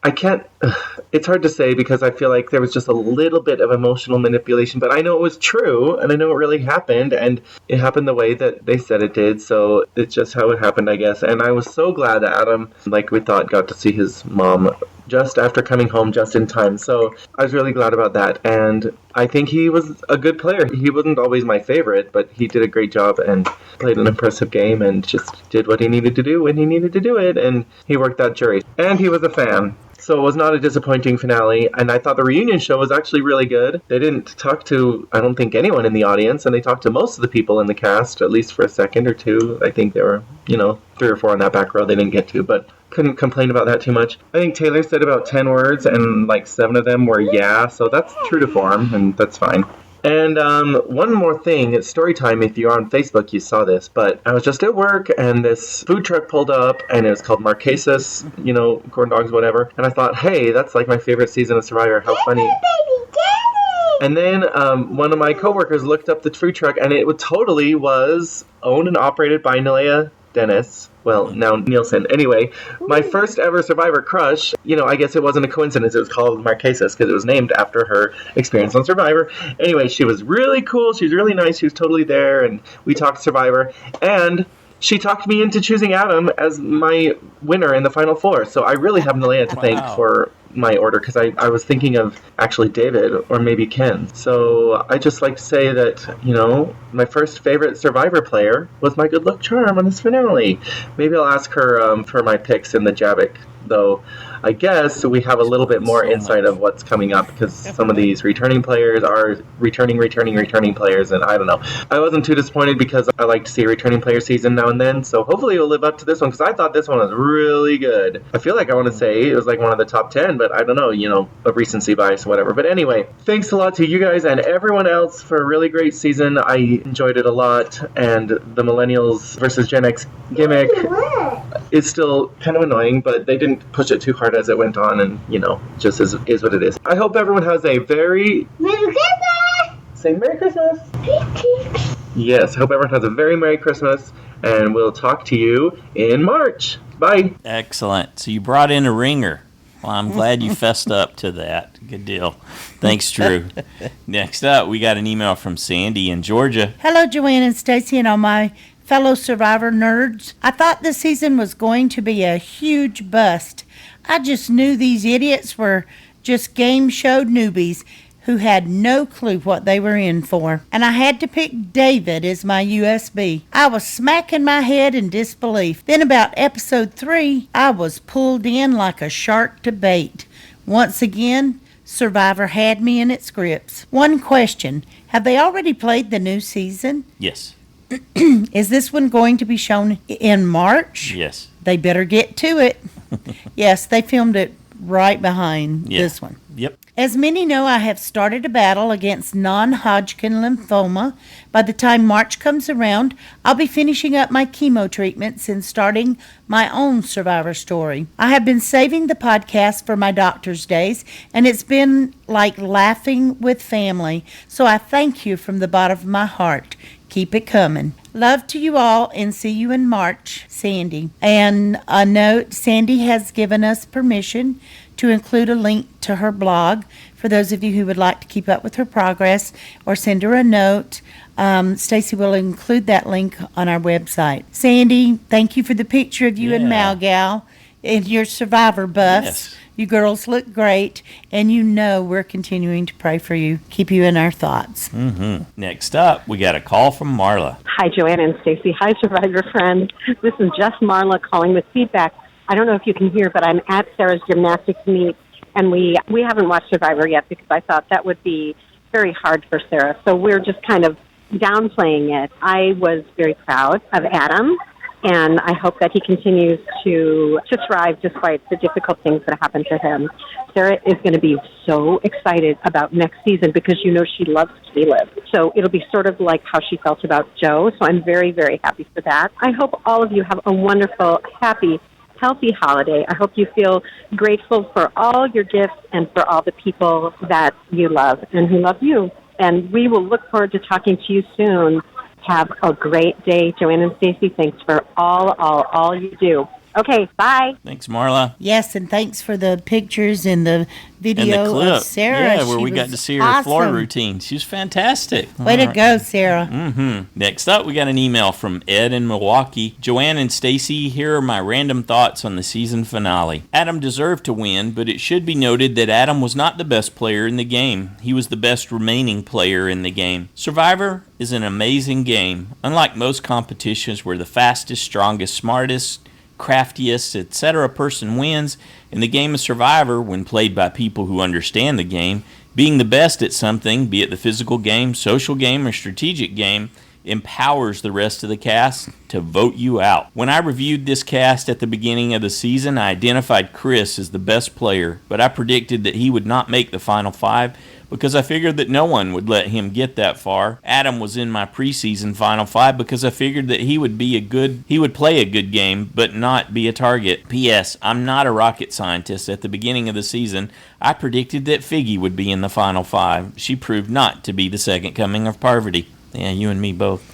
I can't, it's hard to say because I feel like there was just a little bit of emotional manipulation, but I know it was true, and I know it really happened, and it happened the way that they said it did, so it's just how it happened, I guess. And I was so glad that Adam, like we thought, got to see his mom just after coming home just in time, so I was really glad about that, and I think he was a good player. He wasn't always my favorite, but he did a great job and played an impressive game and just did what he needed to do when he needed to do it, and he worked that jury. And he was a fan. So it was not a disappointing finale, and I thought the reunion show was actually really good. They didn't talk to, I don't think, anyone in the audience, and they talked to most of the people in the cast, at least for a second or two. I think there were, 3 or 4 on that back row they didn't get to, but couldn't complain about that too much. I think Taylor said about 10 words, and like 7 of them were yeah, so that's true to form, and that's fine. And one more thing, it's story time. If you're on Facebook, you saw this, but I was just at work, and this food truck pulled up, and it was called Marquesas, corn dogs, whatever. And I thought, hey, that's like my favorite season of Survivor. How funny. And then one of my coworkers looked up the food truck, and it totally was owned and operated by Nalea Dennis. Well, now Nielsen. Anyway, my first ever Survivor crush, I guess it wasn't a coincidence. It was called Marquesas because it was named after her experience on Survivor. Anyway, she was really cool. She was really nice. She was totally there, and we talked Survivor. And she talked me into choosing Adam as my winner in the Final Four. So I really have Nalea to thank for my order, because I was thinking of actually David or maybe Ken. So I just like to say that, my first favorite Survivor player was my good luck charm on this finale. Maybe I'll ask her for my picks in the Jabbik, though. I guess we have a little bit more insight of what's coming up because some of these returning players are returning players, and I don't know. I wasn't too disappointed because I like to see a returning player season now and then, so hopefully it'll live up to this one because I thought this one was really good. I feel like I want to say it was like one of the top 10, but I don't know, a recency bias or whatever. But anyway, thanks a lot to you guys and everyone else for a really great season. I enjoyed it a lot, and the Millennials versus Gen X gimmick is still kind of annoying, but they didn't push it too hard as it went on, and, just is what it is. I hope everyone has a very... Merry Christmas! Say Merry Christmas! Yes, I hope everyone has a very Merry Christmas, and we'll talk to you in March. Bye! Excellent. So you brought in a ringer. Well, I'm glad you fessed up to that. Good deal. Thanks, Drew. Next up, we got an email from Sandy in Georgia. Hello, Joanne and Stacy, and all my fellow Survivor nerds. I thought this season was going to be a huge bust. I just knew these idiots were just game show newbies who had no clue what they were in for. And I had to pick David as my USB. I was smacking my head in disbelief. Then about episode 3, I was pulled in like a shark to bait. Once again, Survivor had me in its grips. One question, have they already played the new season? Yes. Is this one going to be shown in March? Yes. They better get to it. Yes, they filmed it right behind this one. Yep. As many know, I have started a battle against non-Hodgkin lymphoma. By the time March comes around, I'll be finishing up my chemo treatments and starting my own Survivor story. I have been saving the podcast for my doctor's days, and it's been like laughing with family. So I thank you from the bottom of my heart. Keep it coming. Love to you all, and see you in March, Sandy. And a note, Sandy has given us permission to include a link to her blog for those of you who would like to keep up with her progress or send her a note. Stacy will include that link on our website. Sandy, thank you for the picture of you and Malgal in your Survivor buffs. Yes. You girls look great, and we're continuing to pray for you. Keep you in our thoughts. Mm-hmm. Next up, we got a call from Marla. Hi, Joanna and Stacy. Hi, Survivor friends. This is just Marla calling with feedback. I don't know if you can hear, but I'm at Sarah's gymnastics meet, and we haven't watched Survivor yet because I thought that would be very hard for Sarah. So we're just kind of downplaying it. I was very proud of Adam, and I hope that he continues to thrive despite the difficult things that happen to him. Sarah is going to be so excited about next season because she loves Caleb. So it'll be sort of like how she felt about Joe. So I'm very, very happy for that. I hope all of you have a wonderful, happy, healthy holiday. I hope you feel grateful for all your gifts and for all the people that you love and who love you. And we will look forward to talking to you soon. Have a great day, Joanne and Stacy. Thanks for all you do. Okay, bye. Thanks, Marla. Yes, and thanks for the pictures and the video And the clip. of Sarah. Yeah, where She we got was to see her awesome. floor routine. She was fantastic. Way to go, Sarah. Mm-hmm. Next up, we got an email from Ed in Milwaukee. Joanne and Stacy, here are my random thoughts on the season finale. Adam deserved to win, but it should be noted that Adam was not the best player in the game. He was the best remaining player in the game. Survivor is an amazing game. Unlike most competitions where the fastest, strongest, smartest, craftiest, etc. person wins, in the game of Survivor, when played by people who understand the game, being the best at something, be it the physical game, social game, or strategic game, empowers the rest of the cast to vote you out. When I reviewed this cast at the beginning of the season, I identified Chris as the best player, but I predicted that he would not make the final 5 because I figured that no one would let him get that far. Adam was in my preseason final 5 because I figured that he would play a good game but not be a target. P.S. I'm not a rocket scientist. At the beginning of the season, I predicted that Figgy would be in the final 5. She proved not to be the second coming of Parvati. Yeah, you and me both.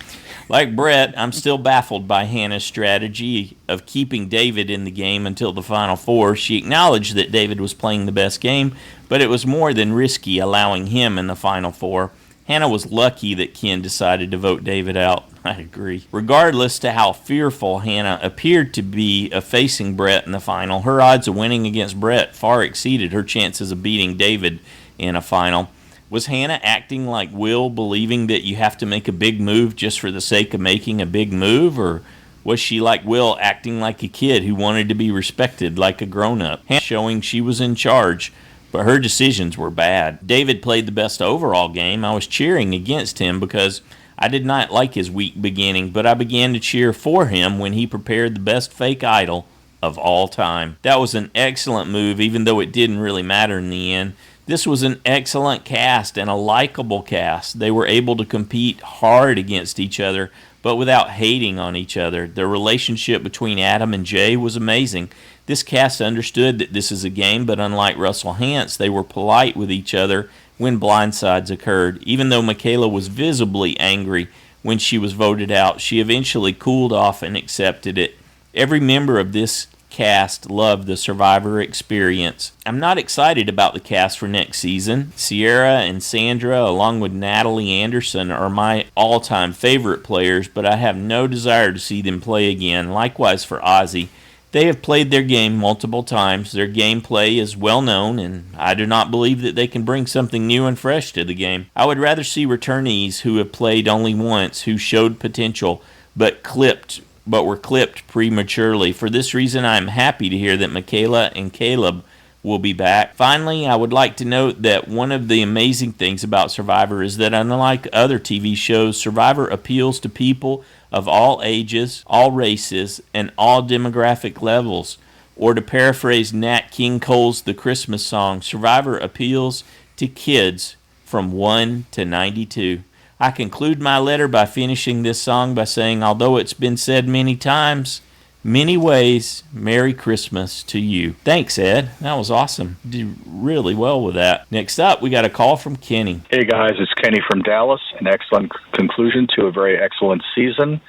Like Brett, I'm still baffled by Hannah's strategy of keeping David in the game until the final 4. She acknowledged that David was playing the best game, but it was more than risky allowing him in the final 4. Hannah was lucky that Ken decided to vote David out. I agree. Regardless to how fearful Hannah appeared to be of facing Brett in the final, her odds of winning against Brett far exceeded her chances of beating David in a final. Was Hannah acting like Will, believing that you have to make a big move just for the sake of making a big move, or Was she like Will, acting like a kid who wanted to be respected like a grown-up, showing she was in charge, but her decisions were bad? David played the best overall game. I was cheering against him because I did not like his weak beginning, but I began to cheer for him when he prepared the best fake idol of all time. That was an excellent move, even though it didn't really matter in the end. This was an excellent cast and a likable cast. They were able to compete hard against each other, but without hating on each other. The relationship between Adam and Jay was amazing. This cast understood that this is a game, but unlike Russell Hantz, they were polite with each other when blindsides occurred. Even though Michaela was visibly angry when she was voted out, she eventually cooled off and accepted it. Every member of this cast loved the Survivor experience. I'm not excited about the cast for next season. Sierra and Sandra, along with Natalie Anderson, are my all-time favorite players, but I have no desire to see them play again. Likewise for Ozzy. They have played their game multiple times. Their gameplay is well known, and I do not believe that they can bring something new and fresh to the game. I would rather see returnees who have played only once, who showed potential, but were clipped prematurely. For this reason, I am happy to hear that Michaela and Caleb will be back. Finally, I would like to note that one of the amazing things about Survivor is that unlike other TV shows, Survivor appeals to people of all ages, all races, and all demographic levels. Or to paraphrase Nat King Cole's The Christmas Song, Survivor appeals to kids from 1 to 92. I conclude my letter by finishing this song by saying, although it's been said many times, many ways, Merry Christmas to you. Thanks, Ed. That was awesome. You did really well with that. Next up, we got a call from Kenny. Hey, guys. It's Kenny from Dallas. An excellent conclusion to a very excellent season.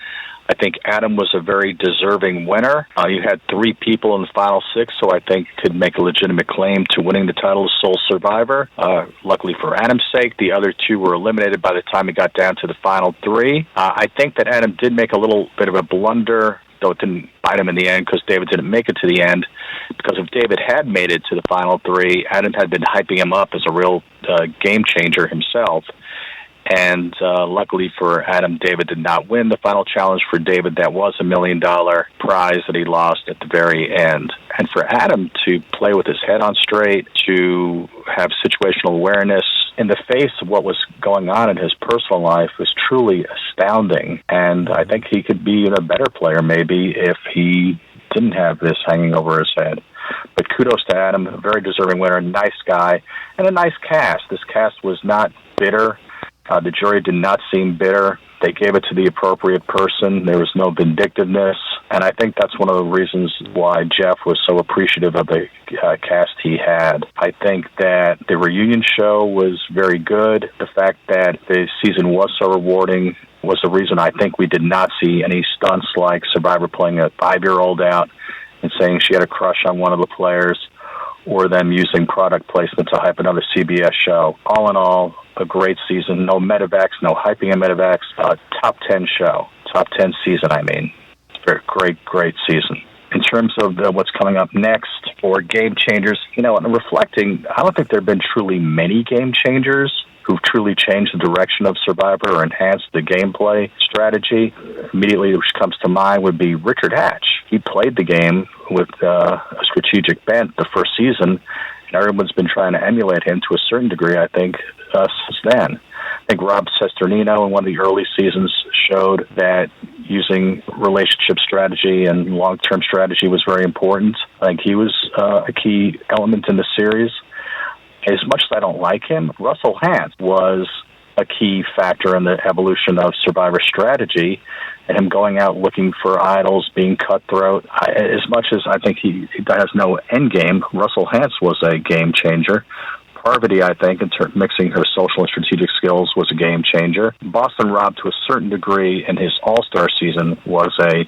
I think Adam was a very deserving winner. You had 3 people in the final 6, so I think could make a legitimate claim to winning the title of Sole Survivor. Luckily for Adam's sake, the other 2 were eliminated by the time he got down to the final 3. I think that Adam did make a little bit of a blunder, though it didn't bite him in the end because David didn't make it to the end. Because if David had made it to the final 3, Adam had been hyping him up as a real game changer himself. And luckily for Adam, David did not win the final challenge for David. That was $1 million prize that he lost at the very end. And for Adam to play with his head on straight, to have situational awareness in the face of what was going on in his personal life was truly astounding. And I think he could be a better player maybe if he didn't have this hanging over his head. But kudos to Adam, a very deserving winner, nice guy, and a nice cast. This cast was not bitter. The jury did not seem bitter. They gave it to the appropriate person. There was no vindictiveness. And I think that's one of the reasons why Jeff was so appreciative of the cast he had. I think that the reunion show was very good. The fact that the season was so rewarding was the reason I think we did not see any stunts like Survivor pulling a 5-year-old out and saying she had a crush on one of the players, or them using product placement to hype another CBS show. All in all, a great season. No medevacs, no hyping of medevacs. Top 10 show. Top 10 season, I mean. Great season. In terms of what's coming up next for game changers, and reflecting, I don't think there have been truly many game changers who've truly changed the direction of Survivor or enhanced the gameplay strategy. Immediately, which comes to mind would be Richard Hatch. He played the game with a strategic bent the first season, and everyone's been trying to emulate him to a certain degree, I think, since then. I think Rob Cesternino in one of the early seasons showed that using relationship strategy and long-term strategy was very important. I think he was a key element in the series. As much as I don't like him, Russell Hantz was a key factor in the evolution of Survivor strategy, and him going out looking for idols, being cutthroat. As much as I think he has no end game, Russell Hantz was a game changer. Parvati, I think, mixing her social and strategic skills, was a game changer. Boston Rob, to a certain degree, in his All-Star season, was a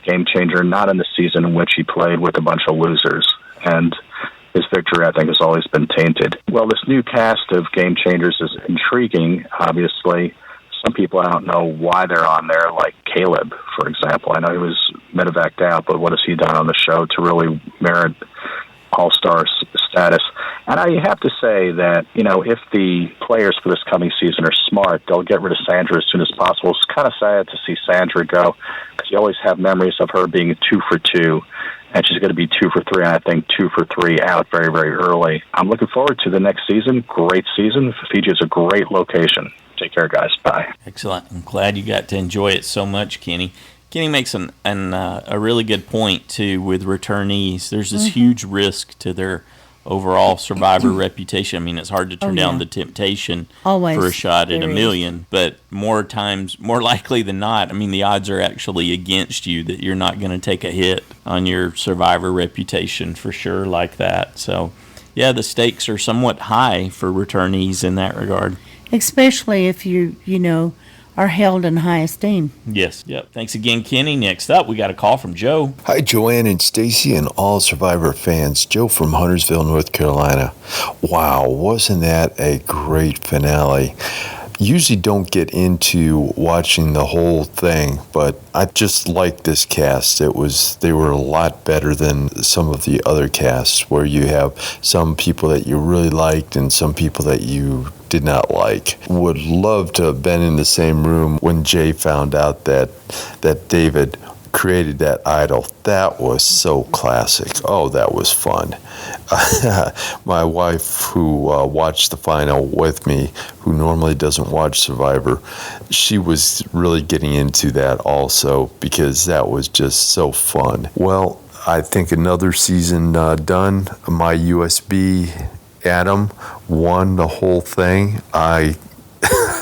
game changer, not in the season in which he played with a bunch of losers. And his victory, I think, has always been tainted. Well, this new cast of game changers is intriguing, obviously. Some people, I don't know why they're on there, like Caleb, for example. I know he was medevaced out, but what has he done on the show to really merit all-star status? And I have to say that, if the players for this coming season are smart, they'll get rid of Sandra as soon as possible. It's kind of sad to see Sandra go, because You always have memories of her being 2 for 2, and she's going to be 2 for 3, and I think 2 for 3 out very, very early. I'm looking forward to the next season. Great season. Fiji is a great location. Take care, guys. Bye. Excellent. I'm glad you got to enjoy it so much, Kenny. Kenny makes a really good point, too, with returnees. There's this huge risk to their overall survivor reputation. I mean, it's hard to turn down the temptation for a shot at $1 million, but more likely than not, I mean, the odds are actually against you that you're not going to take a hit on your survivor reputation for sure like that. So, yeah, the stakes are somewhat high for returnees in that regard. Especially if you are held in high esteem. Yes. Yep. Thanks again, Kenny. Next up, we got a call from Joe. Hi, Joanne and Stacy and all Survivor fans. Joe from Huntersville, North Carolina. Wow, wasn't that a great finale? Usually don't get into watching the whole thing, but I just liked this cast. They were a lot better than some of the other casts where you have some people that you really liked and some people that you did not like. Would love to have been in the same room when Jay found out that David created that idol. That was so classic. Oh, that was fun. My wife, who watched the final with me, who normally doesn't watch Survivor, she was really getting into that also because that was just so fun. Well, I think another season done. My USB Adam won the whole thing. I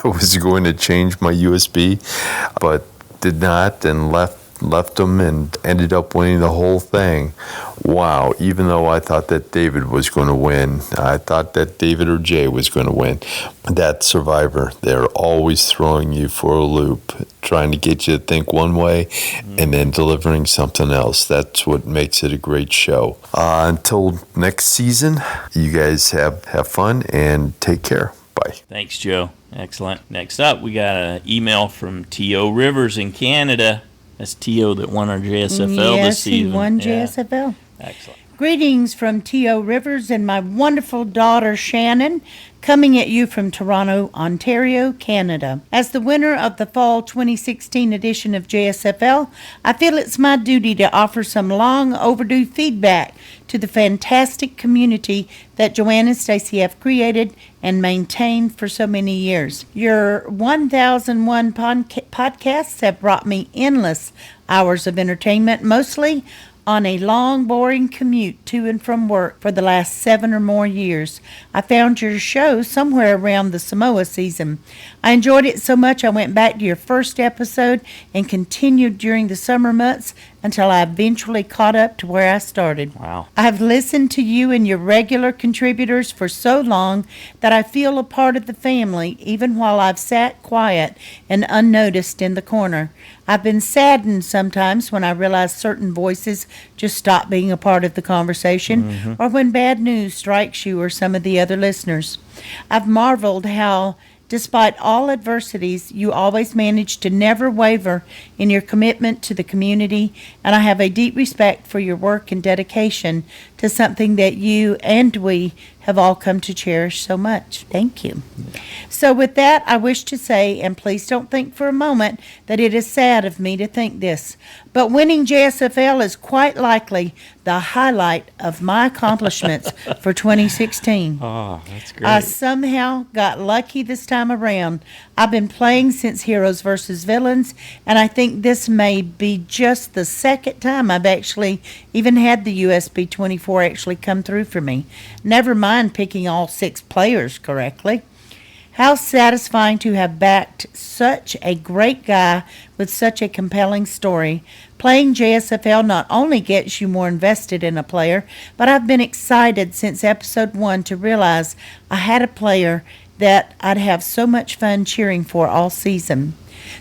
was going to change my USB, but did not and left them and ended up winning the whole thing. Wow, even though I thought that David was going to win, I thought that David or Jay was going to win. That Survivor, they're always throwing you for a loop, trying to get you to think one way and then delivering something else. That's what makes it a great show. Until next season, you guys have fun and take care. Bye. Thanks, Joe. Excellent. Next up, we got an email from T.O. Rivers in Canada. That's T.O. that won our JSFL this season. Yes, he won JSFL. Excellent. Greetings from T.O. Rivers and my wonderful daughter Shannon, coming at you from Toronto, Ontario, Canada. As the winner of the fall 2016 edition of JSFL, I feel it's my duty to offer some long overdue feedback to the fantastic community that Joanne and Stacy have created and maintained for so many years. Your 1001 podcasts have brought me endless hours of entertainment, mostly on a long, boring commute to and from work for the last 7 or more years. I found your show somewhere around the Samoa season. I enjoyed it so much I went back to your first episode and continued during the summer months until I eventually caught up to where I started. Wow. I have listened to you and your regular contributors for so long that I feel a part of the family, even while I've sat quiet and unnoticed in the corner. I've been saddened sometimes when I realize certain voices just stop being a part of the conversation, or when bad news strikes you or some of the other listeners. I've marveled how, despite all adversities, you always manage to never waver in your commitment to the community, and I have a deep respect for your work and dedication to something that you and we have all come to cherish so much. Thank you. So with that, I wish to say, and please don't think for a moment that it is sad of me to think this, but winning JSFL is quite likely the highlight of my accomplishments for 2016. Oh, that's great. I somehow got lucky this time around. I've been playing since Heroes vs. Villains, and I think this may be just the second time I've actually even had the USB 24 actually come through for me. Never mind picking all 6 players correctly. How satisfying to have backed such a great guy with such a compelling story. Playing JSFL not only gets you more invested in a player, but I've been excited since episode 1 to realize I had a player that I'd have so much fun cheering for all season.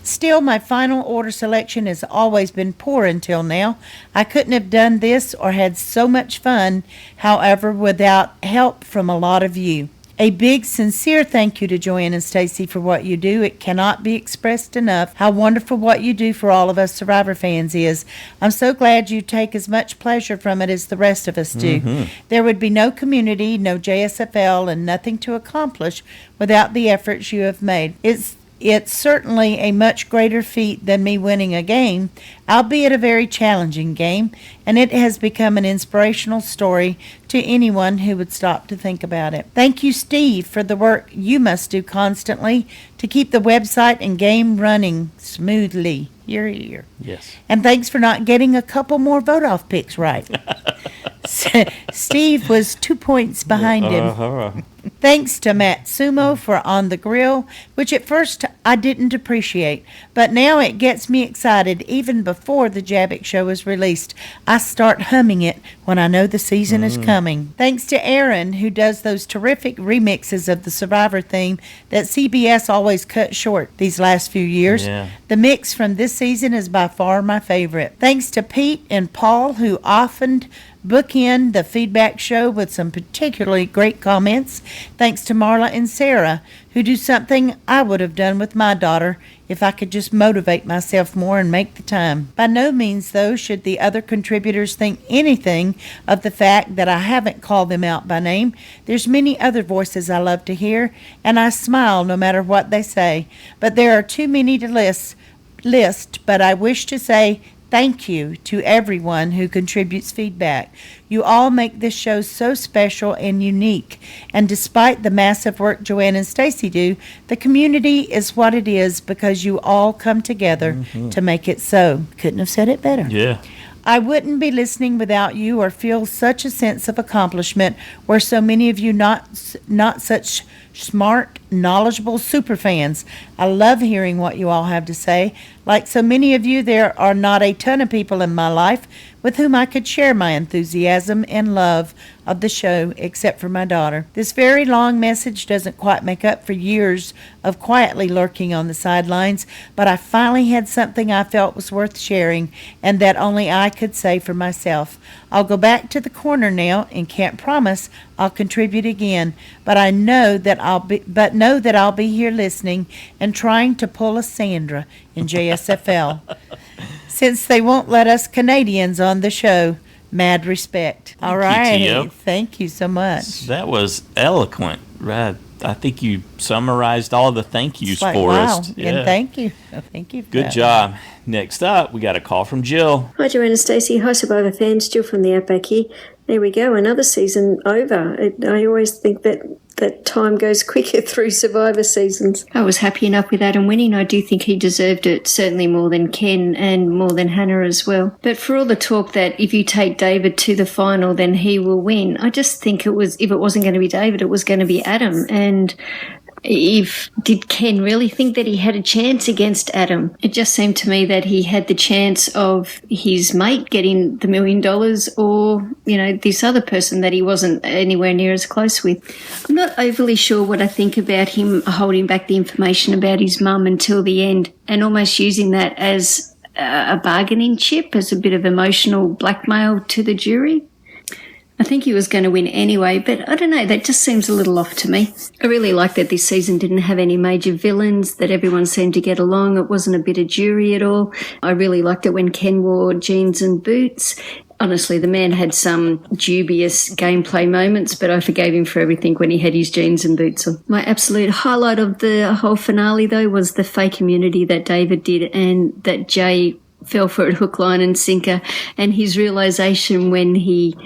Still, my final order selection has always been poor until now. I couldn't have done this or had so much fun, however, without help from a lot of you. A big, sincere thank you to Joanne and Stacy for what you do. It cannot be expressed enough how wonderful what you do for all of us Survivor fans is. I'm so glad you take as much pleasure from it as the rest of us do. There would be no community, no JSFL, and nothing to accomplish without the efforts you have made. it's certainly a much greater feat than me winning a game, albeit a very challenging game, and it has become an inspirational story to anyone who would stop to think about it. Thank you, Steve, for the work you must do constantly to keep the website and game running smoothly. Year. Yes. And thanks for not getting a couple more vote-off picks right. Steve was 2 points behind him. Thanks to Matt Sumo for On the Grill, which at first I didn't appreciate, but now it gets me excited. Even before the Jabbik show is released, I start humming it when I know the season is coming. Thanks to Aaron, who does those terrific remixes of the Survivor theme that CBS always cut short these last few years. Yeah. The mix from this season is by far my favorite. Thanks to Pete and Paul, who often bookend the feedback show with some particularly great comments. Thanks to Marla and Sarah, who do something I would have done with my daughter if I could just motivate myself more and make the time. By no means, though, should the other contributors think anything of the fact that I haven't called them out by name. There's many other voices I love to hear, and I smile no matter what they say. But there are too many to list, but I wish to say thank you to everyone who contributes feedback. You all make this show so special and unique. And despite the massive work Joanne and Stacy do, the community is what it is because you all come together to make it so. Couldn't have said it better. Yeah. I wouldn't be listening without you or feel such a sense of accomplishment where so many of you not such smart, knowledgeable super fans. I love hearing what you all have to say. Like so many of you, there are not a ton of people in my life with whom I could share my enthusiasm and love of the show, except for my daughter. This very long message doesn't quite make up for years of quietly lurking on the sidelines, but I finally had something I felt was worth sharing and that only I could say for myself. I'll go back to the corner now and can't promise I'll contribute again, but know that I'll be here listening and trying to pull a Sandra in JSFL. Since they won't let us Canadians on the show, mad respect. All right. TO. Thank you so much. That was eloquent. Right. I think you summarized all the thank yous for us. Yeah. And thank you. Thank you for Good that. job. Next up, we got a call from Jill. Hi, Joanne and Stacey. Hi, Survivor fans. Jill from the Outback here. There we go. Another season over. I always think that time goes quicker through Survivor seasons. I was happy enough with Adam winning. I do think he deserved it, certainly more than Ken and more than Hannah as well. But for all the talk that if you take David to the final, then he will win, I just think if it wasn't going to be David, it was going to be Adam. And did Ken really think that he had a chance against Adam? It just seemed to me that he had the chance of his mate getting the $1 million or, this other person that he wasn't anywhere near as close with. I'm not overly sure what I think about him holding back the information about his mum until the end and almost using that as a bargaining chip, as a bit of emotional blackmail to the jury. I think he was going to win anyway, but I don't know, that just seems a little off to me. I really like that this season didn't have any major villains, that everyone seemed to get along. It wasn't a bit of jury at all. I really liked it when Ken wore jeans and boots. Honestly, the man had some dubious gameplay moments, but I forgave him for everything when he had his jeans and boots on. My absolute highlight of the whole finale, though, was the fake immunity that David did and that Jay fell for it hook, line and sinker, and his realisation when he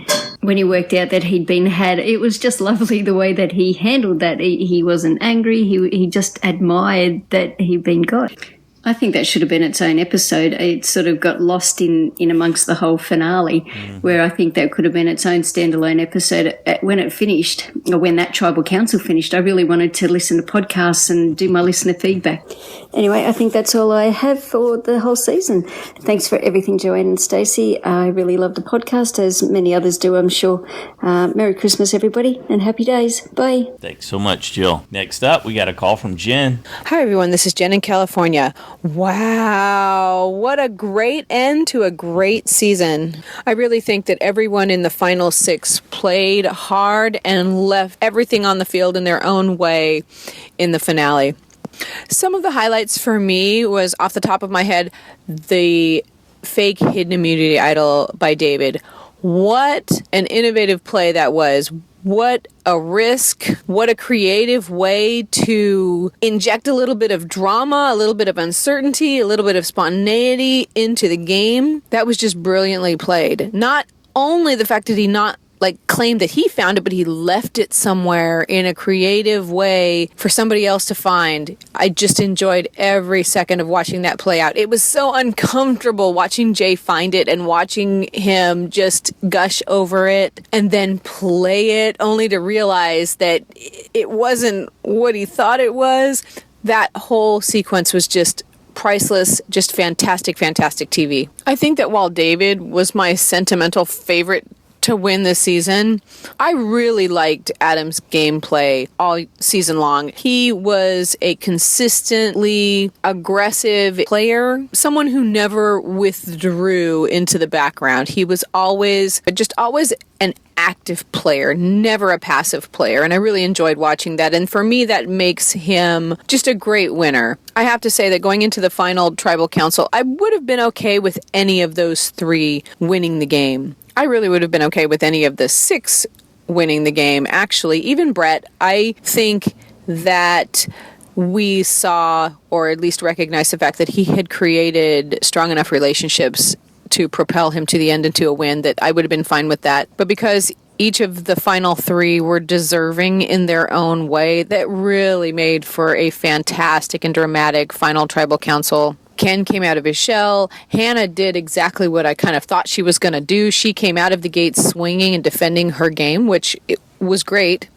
worked out that he'd been had. It was just lovely the way that he handled that. He wasn't angry. He just admired that he'd been got. I think that should have been its own episode. It sort of got lost in amongst the whole finale, where I think that could have been its own standalone episode. When it finished, or when that tribal council finished, I really wanted to listen to podcasts and do my listener feedback. Anyway, I think that's all I have for the whole season. Thanks for everything, Joanne and Stacey. I really love the podcast, as many others do, I'm sure. Merry Christmas, everybody, and happy days. Bye. Thanks so much, Jill. Next up, we got a call from Jen. Hi, everyone. This is Jen in California. Wow, what a great end to a great season. I really think that everyone in the final 6 played hard and left everything on the field in their own way in the finale. Some of the highlights for me was, off the top of my head, the fake hidden immunity idol by David. What an innovative play that was. What a risk. What a creative way to inject a little bit of drama, a little bit of uncertainty, a little bit of spontaneity into the game. That was just brilliantly played. Not only the fact that he not claimed that he found it, but he left it somewhere in a creative way for somebody else to find. I just enjoyed every second of watching that play out. It was so uncomfortable watching Jay find it and watching him just gush over it and then play it, only to realize that it wasn't what he thought it was. That whole sequence was just priceless, just fantastic, fantastic TV. I think that while David was my sentimental favorite to win this season, I really liked Adam's gameplay all season long. He was a consistently aggressive player, someone who never withdrew into the background. He was always an active player, never a passive player, and I really enjoyed watching that. And for me, that makes him just a great winner. I have to say that going into the final tribal council, I would have been okay with any of those 3 winning the game. I really would have been okay with any of the 6 winning the game. Actually, even Brett, I think that we saw, or at least recognized the fact that he had created strong enough relationships to propel him to the end and to a win, that I would have been fine with that. But because each of the final 3 were deserving in their own way, that really made for a fantastic and dramatic final tribal council. Ken came out of his shell. Hannah did exactly what I kind of thought she was going to do. She came out of the gate swinging and defending her game, which was great.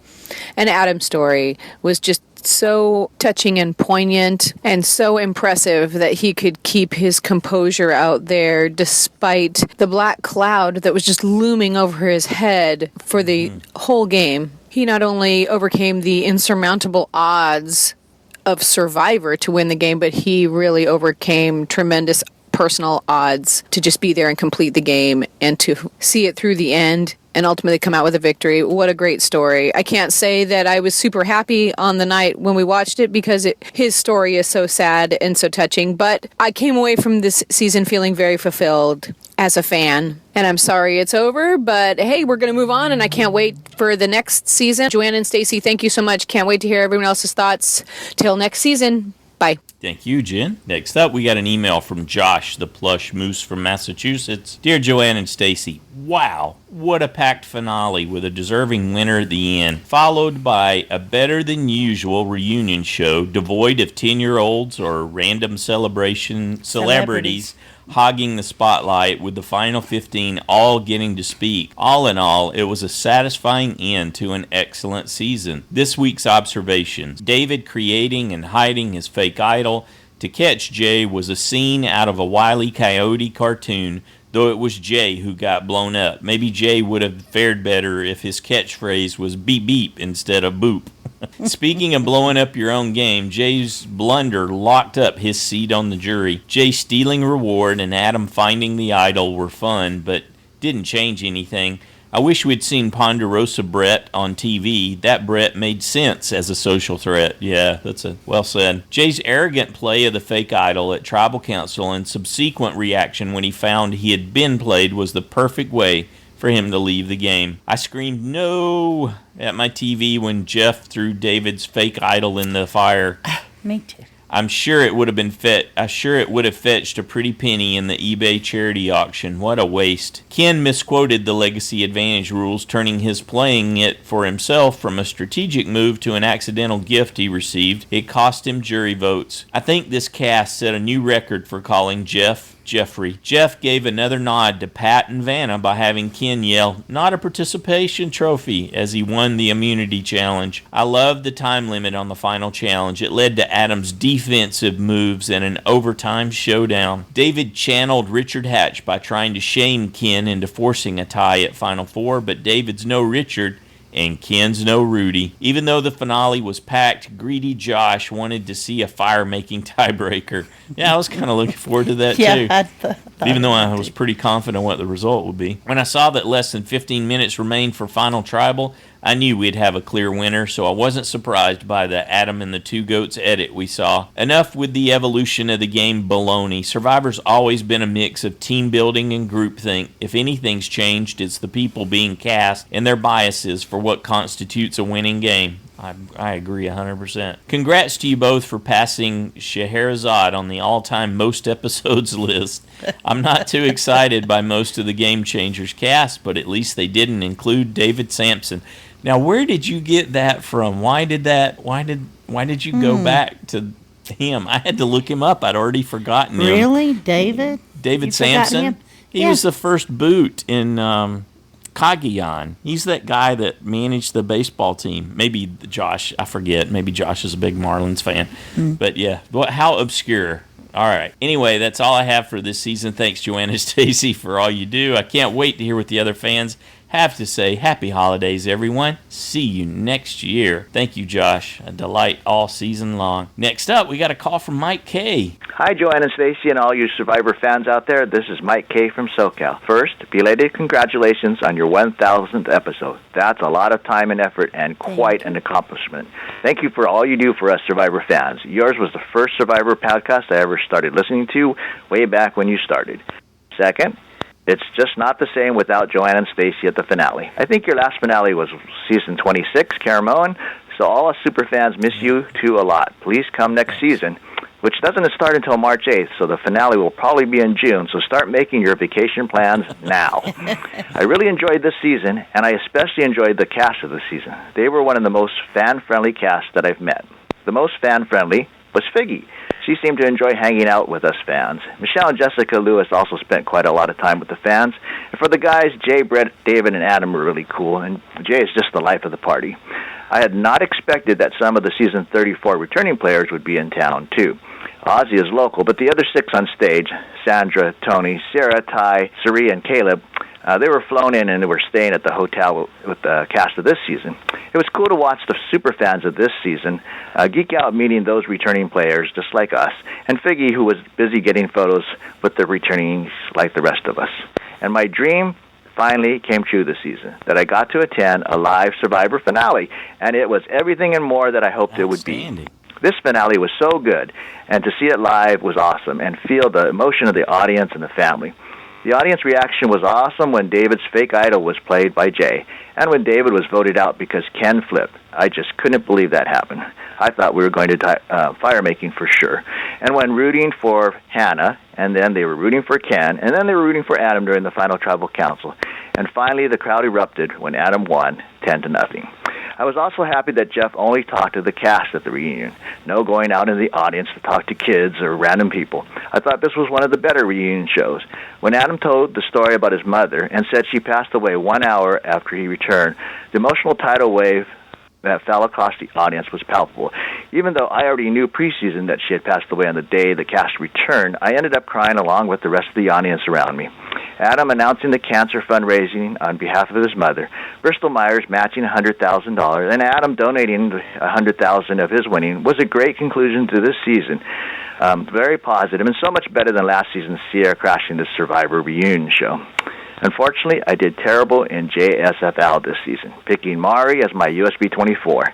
And Adam's story was just so touching and poignant and so impressive that he could keep his composure out there despite the black cloud that was just looming over his head for the whole game. He not only overcame the insurmountable odds of Survivor to win the game, but he really overcame tremendous personal odds to just be there and complete the game and to see it through the end and ultimately come out with a victory. What a great story. I can't say that I was super happy on the night when we watched it because his story is so sad and so touching, but I came away from this season feeling very fulfilled as a fan. And I'm sorry it's over, but hey, we're going to move on, and I can't wait for the next season. Joanne and Stacy, thank you so much. Can't wait to hear everyone else's thoughts. Till next season. Bye. Thank you, Jen. Next up, we got an email from Josh, the plush moose from Massachusetts. Dear Joanne and Stacy, wow, what a packed finale with a deserving winner at the end, followed by a better-than-usual reunion show devoid of 10-year-olds or random celebrities hogging the spotlight, with the final 15 all getting to speak. All in all, it was a satisfying end to an excellent season. This week's observations: David creating and hiding his fake idol to catch Jay was a scene out of a Wile E. Coyote cartoon, though it was Jay who got blown up. Maybe Jay would have fared better if his catchphrase was beep beep instead of boop. Speaking of blowing up your own game, Jay's blunder locked up his seat on the jury. Jay stealing reward and Adam finding the idol were fun, but didn't change anything. I wish we'd seen Ponderosa Brett on TV. That Brett made sense as a social threat. Yeah, that's well said. Jay's arrogant play of the fake idol at Tribal Council and subsequent reaction when he found he had been played was the perfect way for him to leave the game. I screamed no at my TV when Jeff threw David's fake idol in the fire. Me too. I'm sure it would have fetched a pretty penny in the eBay charity auction. What a waste. Ken misquoted the legacy advantage rules, turning his playing it for himself from a strategic move to an accidental gift he received. It cost him jury votes. I think this cast set a new record for calling Jeffrey. Jeff gave another nod to Pat and Vanna by having Ken yell, "Not a participation trophy," as he won the immunity challenge. I loved the time limit on the final challenge. It led to Adam's defensive moves and an overtime showdown. David channeled Richard Hatch by trying to shame Ken into forcing a tie at Final Four, but David's no Richard and Ken's no Rudy. Even though the finale was packed, greedy Josh wanted to see a fire-making tiebreaker. Yeah, I was kind of looking forward to that, too. Even though I was pretty confident what the result would be. When I saw that less than 15 minutes remained for Final Tribal, I knew we'd have a clear winner, so I wasn't surprised by the Adam and the Two Goats edit we saw. Enough with the evolution of the game baloney. Survivor's always been a mix of team building and groupthink. If anything's changed, it's the people being cast and their biases for what constitutes a winning game. I agree 100%. Congrats to you both for passing Scheherazade on the all-time most episodes list. I'm not too excited by most of the Game Changers cast, but at least they didn't include David Sampson. Now, where did you get that from? Why did you go back to him? I had to look him up. I'd already forgotten him. Really? David Sampson? He was the first boot in Cagayan. He's that guy that managed the baseball team. Maybe Josh, I forget. Maybe Josh is a big Marlins fan. But yeah, how obscure. All right. Anyway, that's all I have for this season. Thanks, Joanna and Stacy, for all you do. I can't wait to hear what the other fans have to say. Happy holidays, everyone. See you next year. Thank you, Josh. A delight all season long. Next up, we got a call from Mike K. Hi, Joanna and Stacy, and all you Survivor fans out there. This is Mike K. from SoCal. First, belated congratulations on your 1,000th episode. That's a lot of time and effort and quite an accomplishment. Thank you for all you do for us Survivor fans. Yours was the first Survivor podcast I ever started listening to way back when you started. Second, it's just not the same without Joanna and Stacy at the finale. I think your last finale was season 26, Caramoan, so all us super fans miss you too a lot. Please come next season, which doesn't start until March 8th, so the finale will probably be in June, so start making your vacation plans now. I really enjoyed this season, and I especially enjoyed the cast of the season. They were one of the most fan-friendly casts that I've met. The most fan-friendly was Figgy. She seemed to enjoy hanging out with us fans. Michelle and Jessica Lewis also spent quite a lot of time with the fans. And for the guys, Jay, Brett, David, and Adam were really cool, and Jay is just the life of the party. I had not expected that some of the season 34 returning players would be in town, too. Ozzy is local, but the other 6 on stage, Sandra, Tony, Sarah, Ty, Sari, and Caleb, they were flown in and they were staying at the hotel with the cast of this season. It was cool to watch the super fans of this season geek out meeting those returning players just like us, and Figgy, who was busy getting photos with the returnees like the rest of us. And my dream finally came true this season, that I got to attend a live Survivor finale, and it was everything and more that I hoped it would be. This finale was so good, and to see it live was awesome, and feel the emotion of the audience and the family. The audience reaction was awesome when David's fake idol was played by Jay, and when David was voted out because Ken flipped. I just couldn't believe that happened. I thought we were going to fire making for sure. And when rooting for Hannah, and then they were rooting for Ken, and then they were rooting for Adam during the final tribal council. And finally, the crowd erupted when Adam won 10-0. I was also happy that Jeff only talked to the cast at the reunion. No going out in the audience to talk to kids or random people. I thought this was one of the better reunion shows. When Adam told the story about his mother and said she passed away 1 hour after he returned, the emotional tidal wave that fell across the audience was palpable. Even though I already knew preseason that she had passed away on the day the cast returned, I ended up crying along with the rest of the audience around me. Adam announcing the cancer fundraising on behalf of his mother, Bristol Myers matching $100,000, and Adam donating $100,000 of his winning was a great conclusion to this season. Very positive, and so much better than last season's Sierra crashing the Survivor reunion show. Unfortunately, I did terrible in JSFL this season, picking Mari as my USB 24,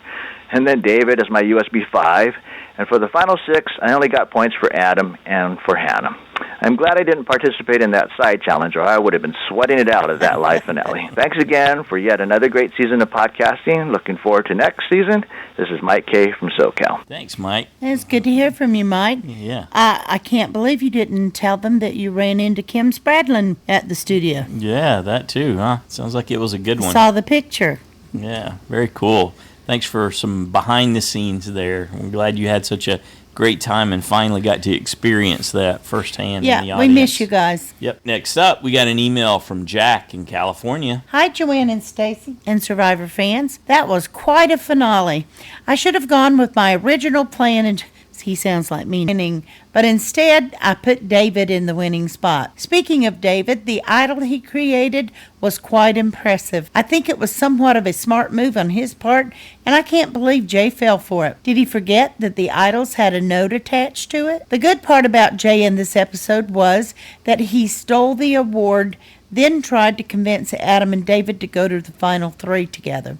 and then David as my USB 5, and for the final 6, I only got points for Adam and for Hannah. I'm glad I didn't participate in that side challenge, or I would have been sweating it out at that live finale. Thanks again for yet another great season of podcasting. Looking forward to next season. This is Mike K. from SoCal. Thanks, Mike. It's good to hear from you, Mike. Yeah. I can't believe you didn't tell them that you ran into Kim Spradlin at the studio. Yeah, that too, huh? Sounds like it was a good one. Saw the picture. Yeah, very cool. Thanks for some behind the scenes there. I'm glad you had such a great time and finally got to experience that firsthand in the audience. We miss you guys. Yep. Next up, we got an email from Jack in California. Hi, Joanne and Stacy and Survivor fans. That was quite a finale. I should have gone with my original plan and he sounds like me winning, but instead I put David in the winning spot. Speaking of David, the idol he created was quite impressive. I think it was somewhat of a smart move on his part, and I can't believe Jay fell for it. Did he forget that the idols had a note attached to it? The good part about Jay in this episode was that he stole the award, then tried to convince Adam and David to go to the final 3 together.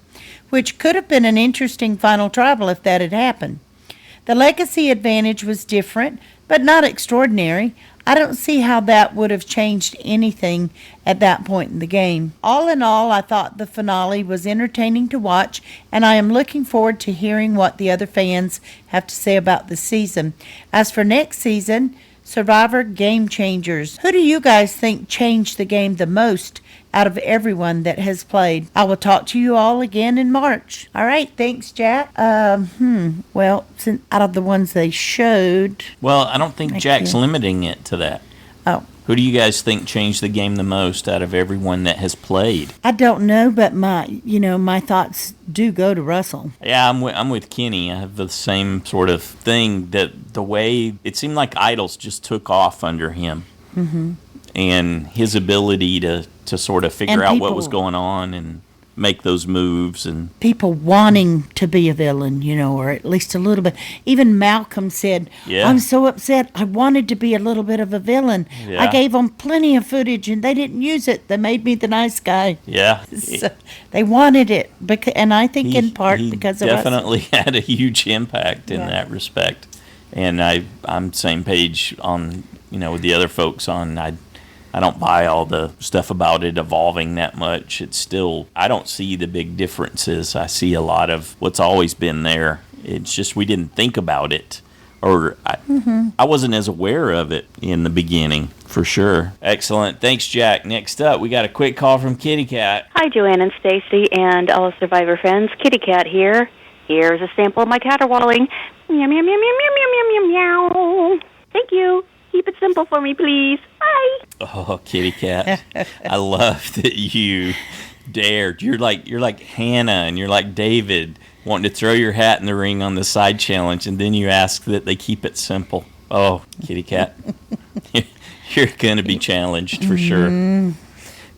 which could have been an interesting final tribal if that had happened. The legacy advantage was different, but not extraordinary. I don't see how that would have changed anything at that point in the game. All in all, I thought the finale was entertaining to watch, and I am looking forward to hearing what the other fans have to say about the season. As for next season, Survivor Game Changers. Who do you guys think changed the game the most out of everyone that has played? I will talk to you all again in March. All right, thanks, Jack. Well, since out of the ones they showed... Well, I don't think Jack's limiting it to that. Oh. Who do you guys think changed the game the most out of everyone that has played? I don't know, but my thoughts do go to Russell. Yeah, I'm with Kenny. I have the same sort of thing, that the way it seemed like Idols just took off under him. Mm-hmm. And his ability to sort of figure out what was going on and make those moves, and people wanting to be a villain, or at least a little bit. Even Malcolm said, I'm so upset. I wanted to be a little bit of a villain. Yeah. I gave them plenty of footage and they didn't use it. They made me the nice guy. Yeah. So they wanted it, and I think in part because of us. He definitely had a huge impact in that respect. And I'm same page on, with the other folks on, I don't buy all the stuff about it evolving that much. It's still, I don't see the big differences. I see a lot of what's always been there. It's just we didn't think about it, or I wasn't as aware of it in the beginning, for sure. Excellent. Thanks, Jack. Next up, we got a quick call from KittyCat. Hi, Joanne and Stacy and all Survivor fans. KittyCat here. Here's a sample of my caterwauling. Meow, meow, meow, meow, meow, meow, meow, meow. Thank you. Keep it simple for me, please. Bye. Oh, KittyCat. I love that you dared. You're like Hannah and you're like David, wanting to throw your hat in the ring on the side challenge, and then you ask that they keep it simple. Oh, KittyCat. You're going to be challenged for sure.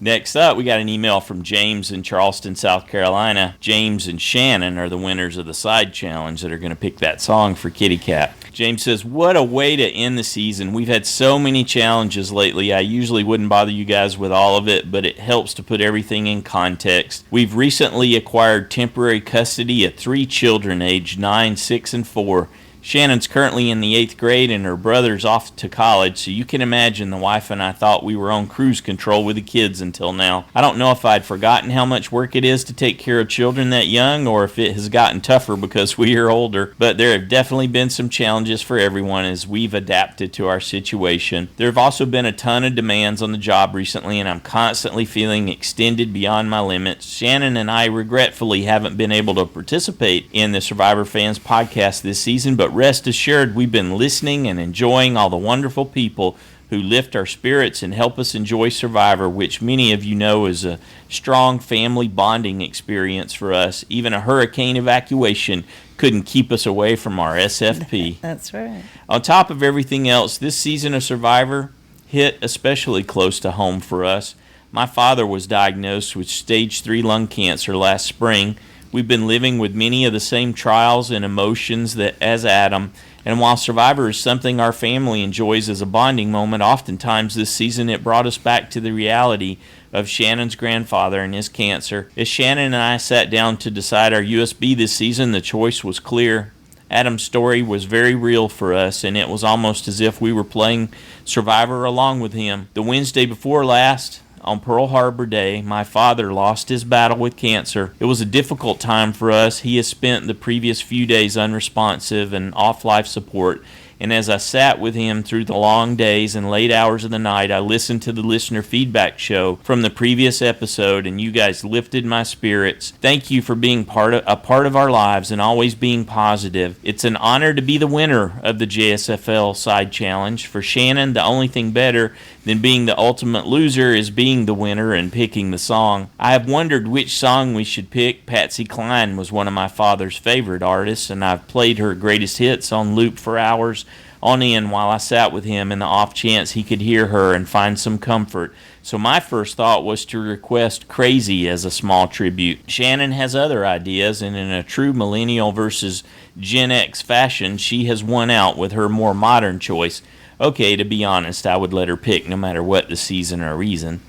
Next up, we got an email from James in Charleston, South Carolina. James and Shannon are the winners of the side challenge that are going to pick that song for KittyCat. James says, what a way to end the season. We've had so many challenges lately. I usually wouldn't bother you guys with all of it, but it helps to put everything in context. We've recently acquired temporary custody of 3 children aged 9, 6, and 4. Shannon's currently in the 8th grade and her brother's off to college, so you can imagine the wife and I thought we were on cruise control with the kids until now. I don't know if I'd forgotten how much work it is to take care of children that young, or if it has gotten tougher because we are older, but there have definitely been some challenges for everyone as we've adapted to our situation. There have also been a ton of demands on the job recently, and I'm constantly feeling extended beyond my limits. Shannon and I regretfully haven't been able to participate in the Survivor Fans podcast this season, but rest assured we've been listening and enjoying all the wonderful people who lift our spirits and help us enjoy Survivor, which many of you know is a strong family bonding experience for us. Even a hurricane evacuation couldn't keep us away from our SFP. That's right. On top of everything else, this season of Survivor hit especially close to home for us. My father was diagnosed with stage 3 lung cancer last spring. We've been living with many of the same trials and emotions as Adam, and while Survivor is something our family enjoys as a bonding moment, oftentimes this season it brought us back to the reality of Shannon's grandfather and his cancer. As Shannon and I sat down to decide our USB this season, the choice was clear. Adam's story was very real for us, and it was almost as if we were playing Survivor along with him. The Wednesday before last, on Pearl Harbor Day, my father lost his battle with cancer. It was a difficult time for us. He has spent the previous few days unresponsive and off life support, and as I sat with him through the long days and late hours of the night, I listened to the listener feedback show from the previous episode, and you guys lifted my spirits. Thank you for being a part of our lives and always being positive. It's an honor to be the winner of the JSFL side challenge. For Shannon, the only thing better than being the ultimate loser is being the winner and picking the song. I have wondered which song we should pick. Patsy Cline was one of my father's favorite artists, and I've played her greatest hits on loop for hours on end while I sat with him in the off chance he could hear her and find some comfort. So my first thought was to request Crazy as a small tribute. Shannon has other ideas, and in a true millennial versus Gen X fashion, she has won out with her more modern choice. Okay, to be honest, I would let her pick no matter what the season or reason.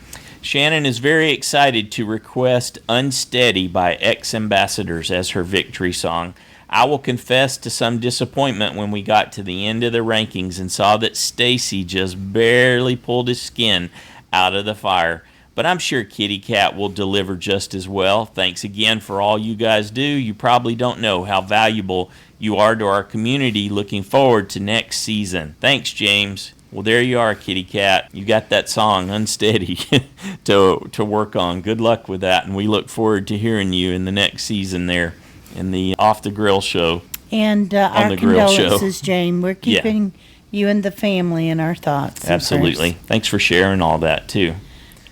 Shannon is very excited to request Unsteady by Ex-Ambassadors as her victory song. I will confess to some disappointment when we got to the end of the rankings and saw that Stacy just barely pulled his skin out of the fire. But I'm sure KittyCat will deliver just as well. Thanks again for all you guys do. You probably don't know how valuable you are to our community. Looking forward to next season. Thanks, James. Well, there you are, KittyCat. You got that song, Unsteady, to work on. Good luck with that, and we look forward to hearing you in the next season there in the Off the Grill show. And our condolences, Jane. We're keeping you and the family in our thoughts. Absolutely. Thanks for sharing all that, too.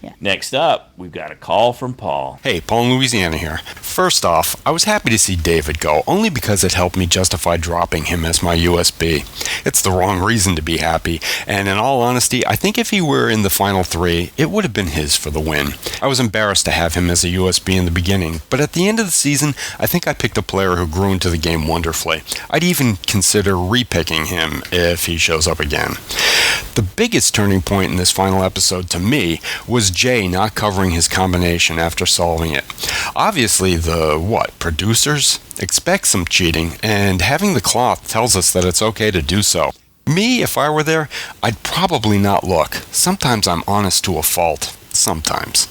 Yeah. Next up, we've got a call from Paul. Hey, Paul in Louisiana here. First off, I was happy to see David go, only because it helped me justify dropping him as my USB. It's the wrong reason to be happy, and in all honesty, I think if he were in the final three, it would have been his for the win. I was embarrassed to have him as a USB in the beginning, but at the end of the season, I think I picked a player who grew into the game wonderfully. I'd even consider repicking him if he shows up again. The biggest turning point in this final episode to me was Jay not covering his combination after solving it. Obviously, producers expect some cheating, and having the cloth tells us that it's okay to do so. Me, if I were there, I'd probably not look. Sometimes I'm honest to a fault. Sometimes.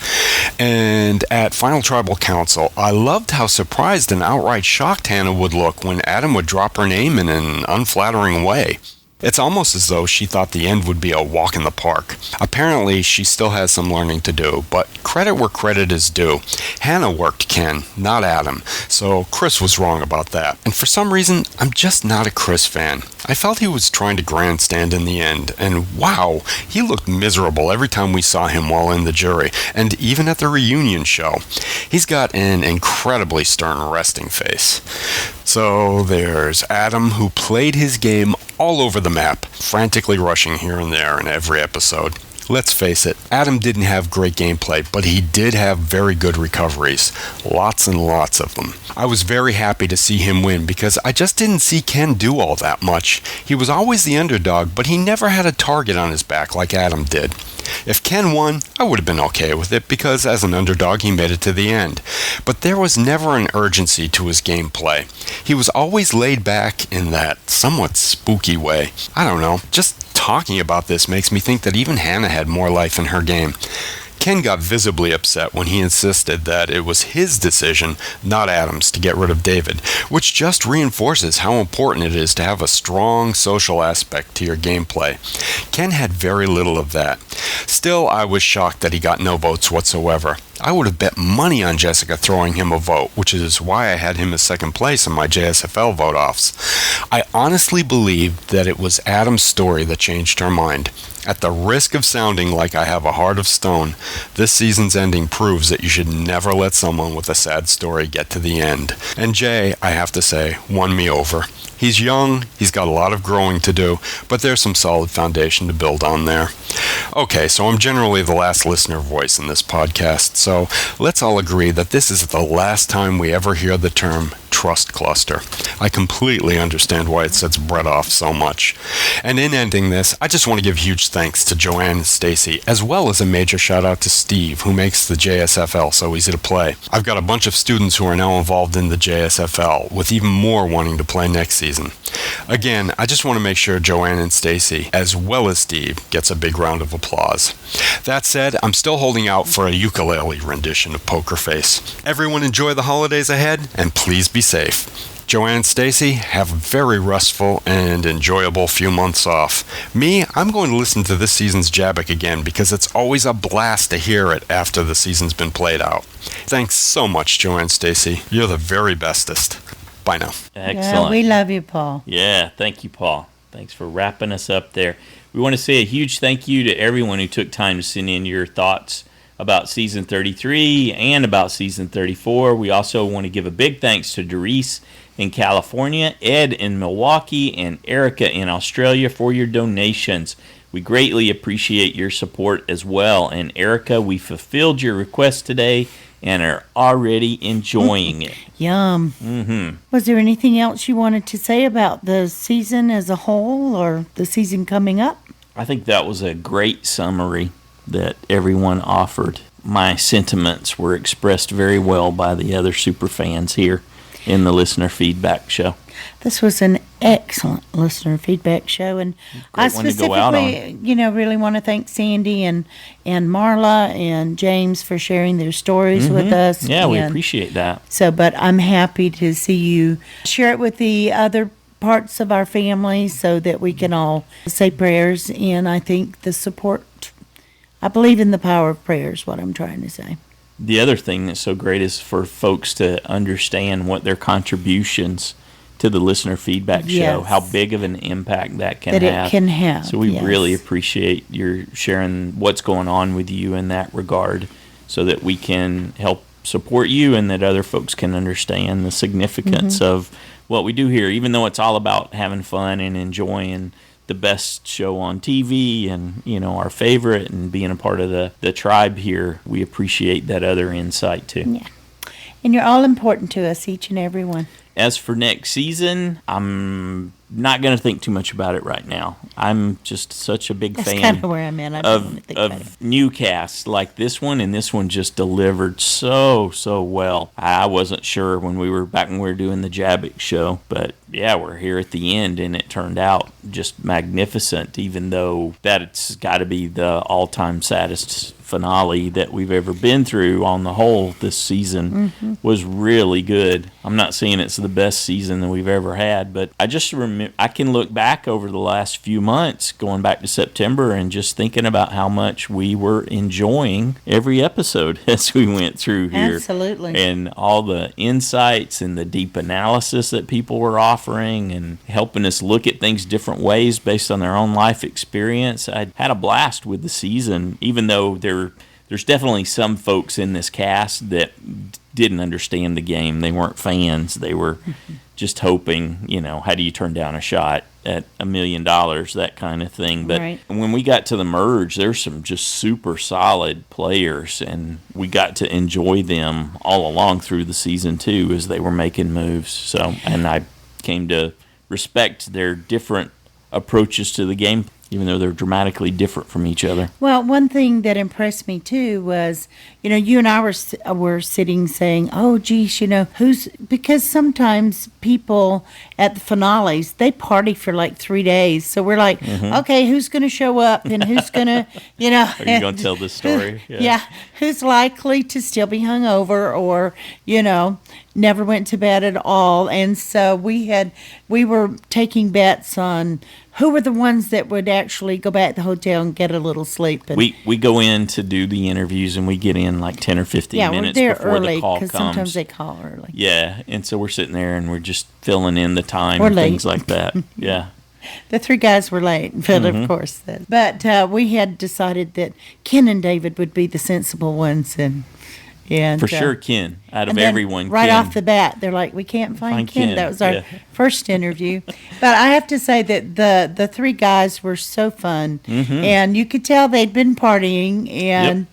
And at Final Tribal Council, I loved how surprised and outright shocked Hannah would look when Adam would drop her name in an unflattering way. It's almost as though she thought the end would be a walk in the park. Apparently, she still has some learning to do, but credit where credit is due. Hannah worked Ken, not Adam, so Chris was wrong about that. And for some reason, I'm just not a Chris fan. I felt he was trying to grandstand in the end, and wow, he looked miserable every time we saw him while in the jury, and even at the reunion show. He's got an incredibly stern resting face. So there's Adam, who played his game all over the map, frantically rushing here and there in every episode. Let's face it, Adam didn't have great gameplay, but he did have very good recoveries. Lots and lots of them. I was very happy to see him win because I just didn't see Ken do all that much. He was always the underdog, but he never had a target on his back like Adam did. If Ken won, I would have been okay with it because as an underdog he made it to the end. But there was never an urgency to his gameplay. He was always laid back in that somewhat spooky way. I don't know, just talking about this makes me think that even Hannah had more life in her game. Ken got visibly upset when he insisted that it was his decision, not Adam's, to get rid of David, which just reinforces how important it is to have a strong social aspect to your gameplay. Ken had very little of that. Still, I was shocked that he got no votes whatsoever. I would have bet money on Jessica throwing him a vote, which is why I had him as second place in my JSFL vote-offs. I honestly believed that it was Adam's story that changed her mind. At the risk of sounding like I have a heart of stone, this season's ending proves that you should never let someone with a sad story get to the end. And Jay, I have to say, won me over. He's young, he's got a lot of growing to do, but there's some solid foundation to build on there. Okay, so I'm generally the last listener voice in this podcast, so let's all agree that this is the last time we ever hear the term trust cluster. I completely understand why it sets Brett off so much. And in ending this, I just want to give huge thanks to Joanne and Stacy, as well as a major shout out to Steve, who makes the JSFL so easy to play. I've got a bunch of students who are now involved in the JSFL, with even more wanting to play next season. Again, I just want to make sure Joanne and Stacy, as well as Steve, gets a big round of applause. That said, I'm still holding out for a ukulele rendition of Poker Face. Everyone enjoy the holidays ahead, and please be safe. Joanne and Stacy, have a very restful and enjoyable few months off. Me, I'm going to listen to this season's Jabbick again because it's always a blast to hear it after the season's been played out. Thanks so much, Joanne and Stacy. You're the very bestest. Bye now. Excellent. Yeah, we love you, Paul. Yeah, thank you, Paul. Thanks for wrapping us up there. We want to say a huge thank you to everyone who took time to send in your thoughts about Season 33 and about Season 34. We also want to give a big thanks to Doris in California, Ed in Milwaukee, and Erica in Australia for your donations. We greatly appreciate your support as well. And Erica, we fulfilled your request today and are already enjoying it. Yum. Mm-hmm. Was there anything else you wanted to say about the season as a whole or the season coming up? I think that was a great summary that everyone offered. my sentiments were expressed very well by the other super fans here in the listener feedback show. This was an excellent listener feedback show, and I specifically, really want to thank Sandy and Marla and James for sharing their stories with us. Yeah, we appreciate that. So, but I'm happy to see you share it with the other parts of our family so that we can all say prayers. And I think the support, I believe in the power of prayer is what I'm trying to say. The other thing that's so great is for folks to understand what their contributions to the listener feedback show, how big of an impact that can have. It can have. So we really appreciate your sharing what's going on with you in that regard so that we can help support you and that other folks can understand the significance of what we do here, even though it's all about having fun and enjoying the best show on TV and, our favorite and being a part of the tribe here. We appreciate that other insight too. Yeah. And you're all important to us, each and every one. As for next season, I'm not going to think too much about it right now. I'm just such a big That's fan kind of where I'm at. of new casts like this one, and this one just delivered so well. I wasn't sure when we were doing the Jabbick show, but yeah, we're here at the end, and it turned out just magnificent, even though that's got to be the all-time saddest finale that we've ever been through. On the whole, this season was really good. I'm not saying it's the best season that we've ever had, but I just I can look back over the last few months, going back to September, and just thinking about how much we were enjoying every episode as we went through here. Absolutely. And all the insights and the deep analysis that people were offering and helping us look at things different ways based on their own life experience. I had a blast with the season, even though there's definitely some folks in this cast that didn't understand the game. They weren't fans. They were just hoping, how do you turn down a shot at $1 million, that kind of thing. But when we got to the merge, there's some just super solid players, and we got to enjoy them all along through the season too as they were making moves. So, and I came to respect their different approaches to the game, even though they're dramatically different from each other. Well, one thing that impressed me too was, you and I were sitting saying, oh, geez, because sometimes people at the finales, they party for like 3 days. So we're like, okay, who's going to show up and who's going to, Are you going to tell this story? Who's likely to still be hungover or, never went to bed at all. And so we were taking bets on who were the ones that would actually go back to the hotel and get a little sleep. And we go in to do the interviews, and we get in like 10 or 15 minutes we're there before early, the call comes. Sometimes they call early. Yeah, and so we're sitting there, and we're just filling in the time We're and late. things like that. Yeah. The three guys were late, but of course. But we had decided that Ken and David would be the sensible ones, and for sure, Ken. Out of and then everyone, right Ken. off the bat, they're like, "We can't find Ken." Ken. That was our first interview. But I have to say that the three guys were so fun, and you could tell they'd been partying, and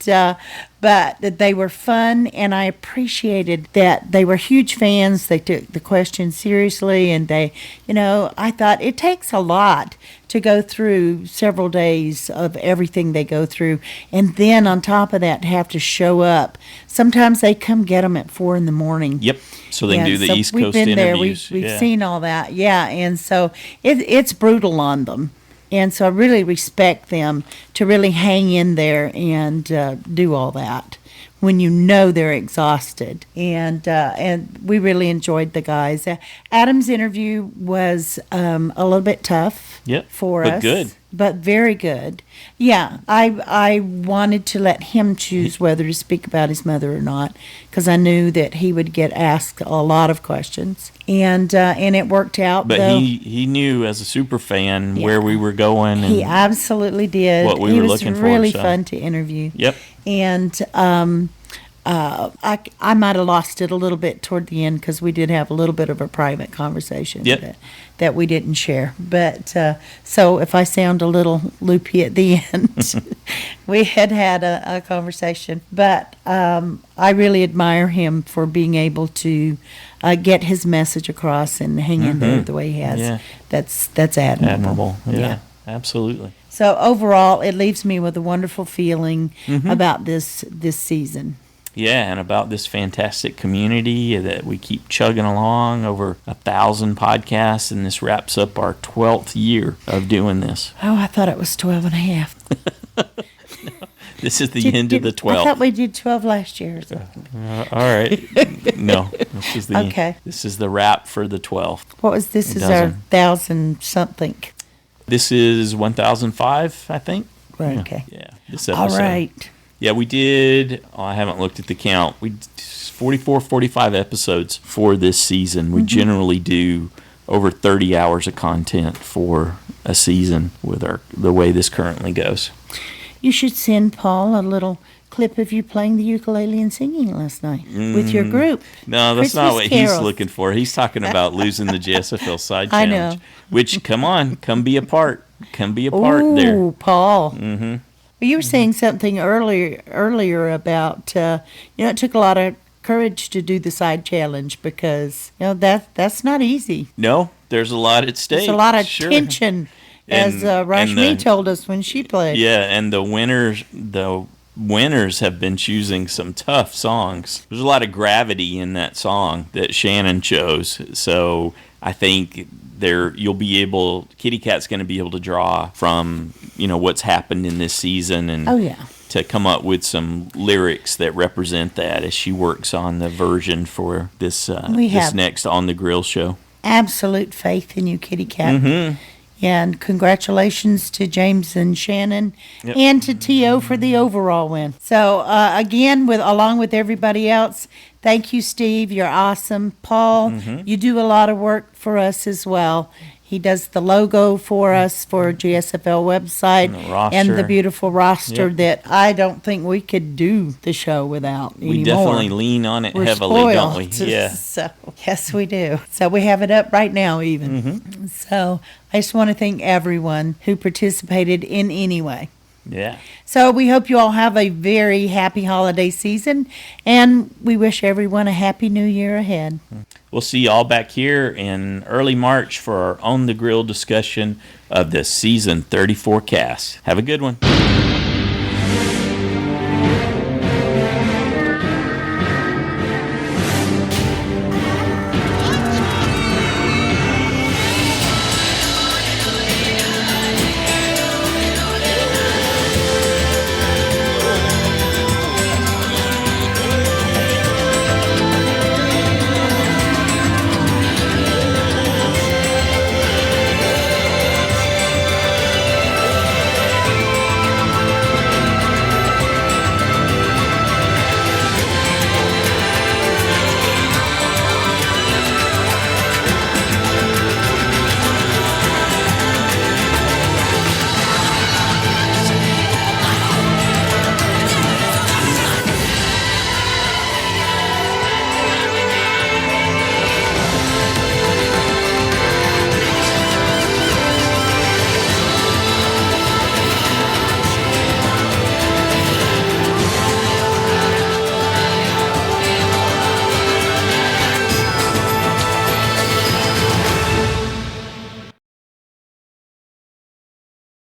but that they were fun, and I appreciated that they were huge fans. They took the questions seriously, and they, I thought it takes a lot to go through several days of everything they go through, and then on top of that, have to show up. Sometimes they come get them at 4 a.m. Yep. So they do the East Coast we've been interviews. There. We've seen all that. Yeah, and so it's brutal on them. And so I really respect them to really hang in there and do all that when they're exhausted. And we really enjoyed the guys. Adam's interview was a little bit tough for us. But good. But very good. Yeah, I wanted to let him choose whether to speak about his mother or not, because I knew that he would get asked a lot of questions, and it worked out. But he knew as a super fan where we were going. And he absolutely did. What we were looking for. He was really fun to interview. Yep. And I might have lost it a little bit toward the end because we did have a little bit of a private conversation that we didn't share. But so if I sound a little loopy at the end, we had a conversation. But I really admire him for being able to get his message across and hang in there the way he has. Yeah. That's admirable. Yeah. Absolutely. So overall, it leaves me with a wonderful feeling about this season. Yeah, and about this fantastic community that we keep chugging along, over 1,000 podcasts, and this wraps up our 12th year of doing this. Oh, I thought it was 12 and a half. This is the end of the 12th. I thought we did 12 last year. All right. No, this is the wrap for the 12th. What was this? Is our 1,000 something? This is 1,005, I think. Right. Okay. Yeah. This episode. All right. Yeah, we did. I haven't looked at the count. We did 44, 45 episodes for this season. We generally do over 30 hours of content for a season with the way this currently goes. You should send Paul a little clip of you playing the ukulele and singing last night with your group. No, that's Christmas not what carols. he's looking for. He's talking about losing the JSFL side I challenge. know. Which, come on, come be a part. Come be a part there. Oh, Paul. Mm-hmm. You were saying something earlier about, it took a lot of courage to do the side challenge because, that's not easy. No, there's a lot at stake. There's a lot of Sure. tension, as Rashmi told us when she played. Yeah, and the winners have been choosing some tough songs. There's a lot of gravity in that song that Shannon chose. So I think KittyCat's going to be able to draw from, what's happened in this season and to come up with some lyrics that represent that as she works on the version for this next On the Grill show. Absolute faith in you, KittyCat. Mm-hmm. And congratulations to James and Shannon and to T.O. for the overall win. So, again, along with everybody else, thank you, Steve. You're awesome. Paul, you do a lot of work for us as well. He does the logo for us for GSFL website and the beautiful roster that I don't think we could do the show without anymore. We definitely lean on it We're heavily, spoiled. don't we? Yeah. So, yes, we do. So we have it up right now even. So I just want to thank everyone who participated in any way. Yeah. So we hope you all have a very happy holiday season, and we wish everyone a happy new year ahead. We'll see you all back here in early March for our On the Grill discussion of the season 34 cast. Have a good one.